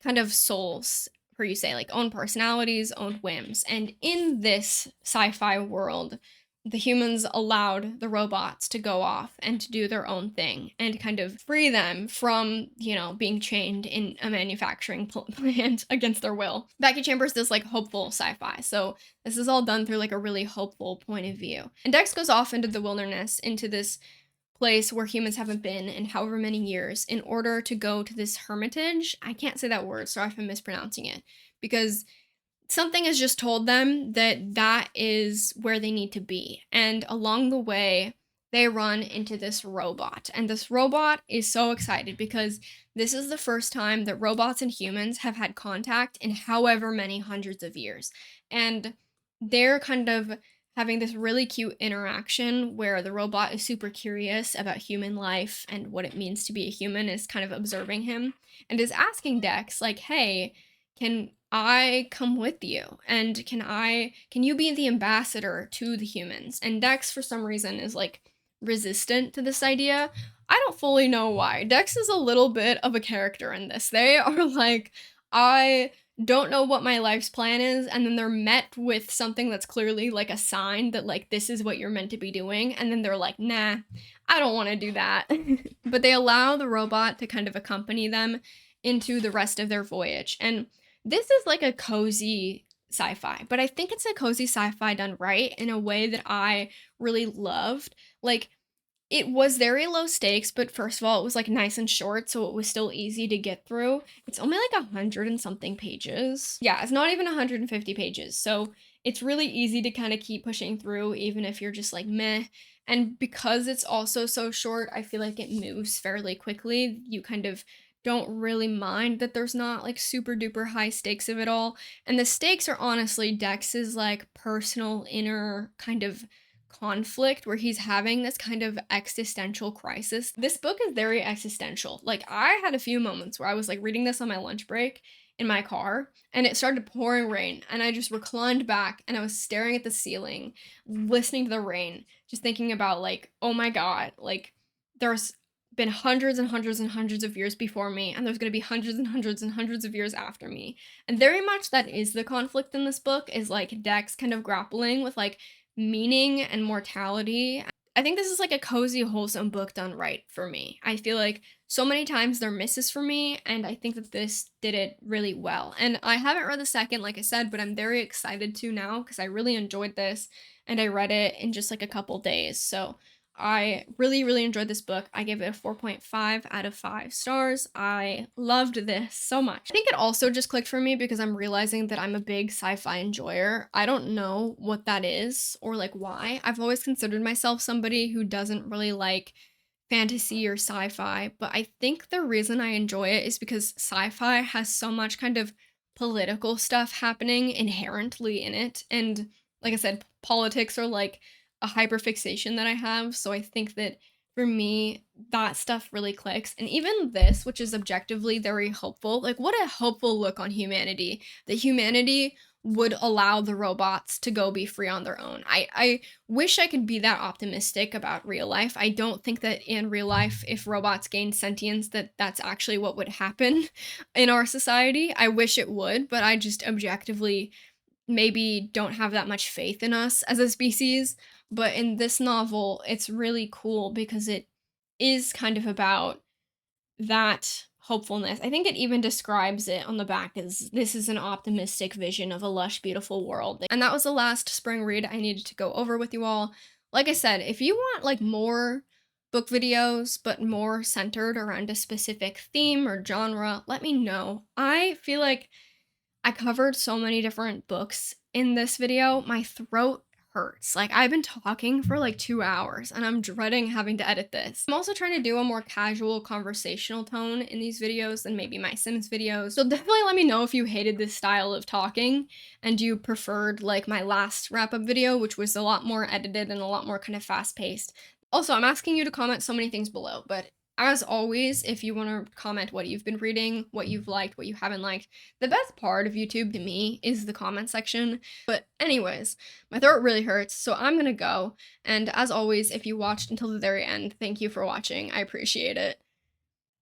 kind of souls, per you say, like own personalities, own whims. And in this sci-fi world, the humans allowed the robots to go off and to do their own thing and kind of free them from, being chained in a manufacturing plant against their will. Becky Chambers does like hopeful sci-fi, so this is all done through like a really hopeful point of view. And Dex goes off into the wilderness, into this place where humans haven't been in however many years, in order to go to this hermitage. I can't say that word, sorry if I'm mispronouncing it, because something has just told them that that is where they need to be. And along the way, they run into this robot. And this robot is so excited because this is the first time that robots and humans have had contact in however many hundreds of years. And they're kind of having this really cute interaction where the robot is super curious about human life and what it means to be a human, is kind of observing him and is asking Dex, like, hey, can I come with you? And can you be the ambassador to the humans? And Dex, for some reason, is like resistant to this idea. I don't fully know why. Dex is a little bit of a character in this. They are like, I don't know what my life's plan is, and then they're met with something that's clearly like a sign that like this is what you're meant to be doing, and then they're like, nah, I don't want to do that. But they allow the robot to kind of accompany them into the rest of their voyage. And this is like a cozy sci-fi, but I think it's a cozy sci-fi done right in a way that I really loved. Like, it was very low stakes, but first of all, it was like nice and short, so it was still easy to get through. It's only like 100 and something pages. Yeah, it's not even 150 pages, so it's really easy to kind of keep pushing through, even if you're just like meh. And because it's also so short, I feel like it moves fairly quickly. You kind of don't really mind that there's not like super duper high stakes of it all. And the stakes are honestly Dex's like personal inner kind of conflict where he's having this kind of existential crisis. This book is very existential. Like, I had a few moments where I was like reading this on my lunch break in my car, and it started pouring rain, and I just reclined back and I was staring at the ceiling, listening to the rain, just thinking about like, oh my god, like there's been hundreds and hundreds and hundreds of years before me, and there's going to be hundreds and hundreds and hundreds of years after me. And very much that is the conflict in this book, is like Dex kind of grappling with like meaning and mortality. I think this is like a cozy, wholesome book done right for me. I feel like so many times there misses for me, and I think that this did it really well. And I haven't read the second, like I said, but I'm very excited to now because I really enjoyed this and I read it in just like a couple days. So I really, really enjoyed this book. I gave it a 4.5 out of 5 stars. I loved this so much. I think it also just clicked for me because I'm realizing that I'm a big sci-fi enjoyer. I don't know what that is or like why. I've always considered myself somebody who doesn't really like fantasy or sci-fi, but I think the reason I enjoy it is because sci-fi has so much kind of political stuff happening inherently in it. And like I said, politics are like a hyperfixation that I have. So I think that for me, that stuff really clicks. And even this, which is objectively very hopeful, like what a hopeful look on humanity, that humanity would allow the robots to go be free on their own. I wish I could be that optimistic about real life. I don't think that in real life, if robots gained sentience, that that's actually what would happen in our society. I wish it would, but I just objectively maybe don't have that much faith in us as a species. But in this novel, it's really cool because it is kind of about that hopefulness. I think it even describes it on the back as this is an optimistic vision of a lush, beautiful world. And that was the last spring read I needed to go over with you all. Like I said, if you want like more book videos, but more centered around a specific theme or genre, let me know. I feel like I covered so many different books in this video. My throat hurts. Like I've been talking for like 2 hours and I'm dreading having to edit this. I'm also trying to do a more casual conversational tone in these videos than maybe my Sims videos. So definitely let me know if you hated this style of talking and you preferred like my last wrap up video, which was a lot more edited and a lot more kind of fast paced. Also, I'm asking you to comment so many things below, but as always, if you want to comment what you've been reading, what you've liked, what you haven't liked, the best part of YouTube to me is the comment section. But anyways, my throat really hurts, so I'm gonna go. And as always, if you watched until the very end, thank you for watching. I appreciate it.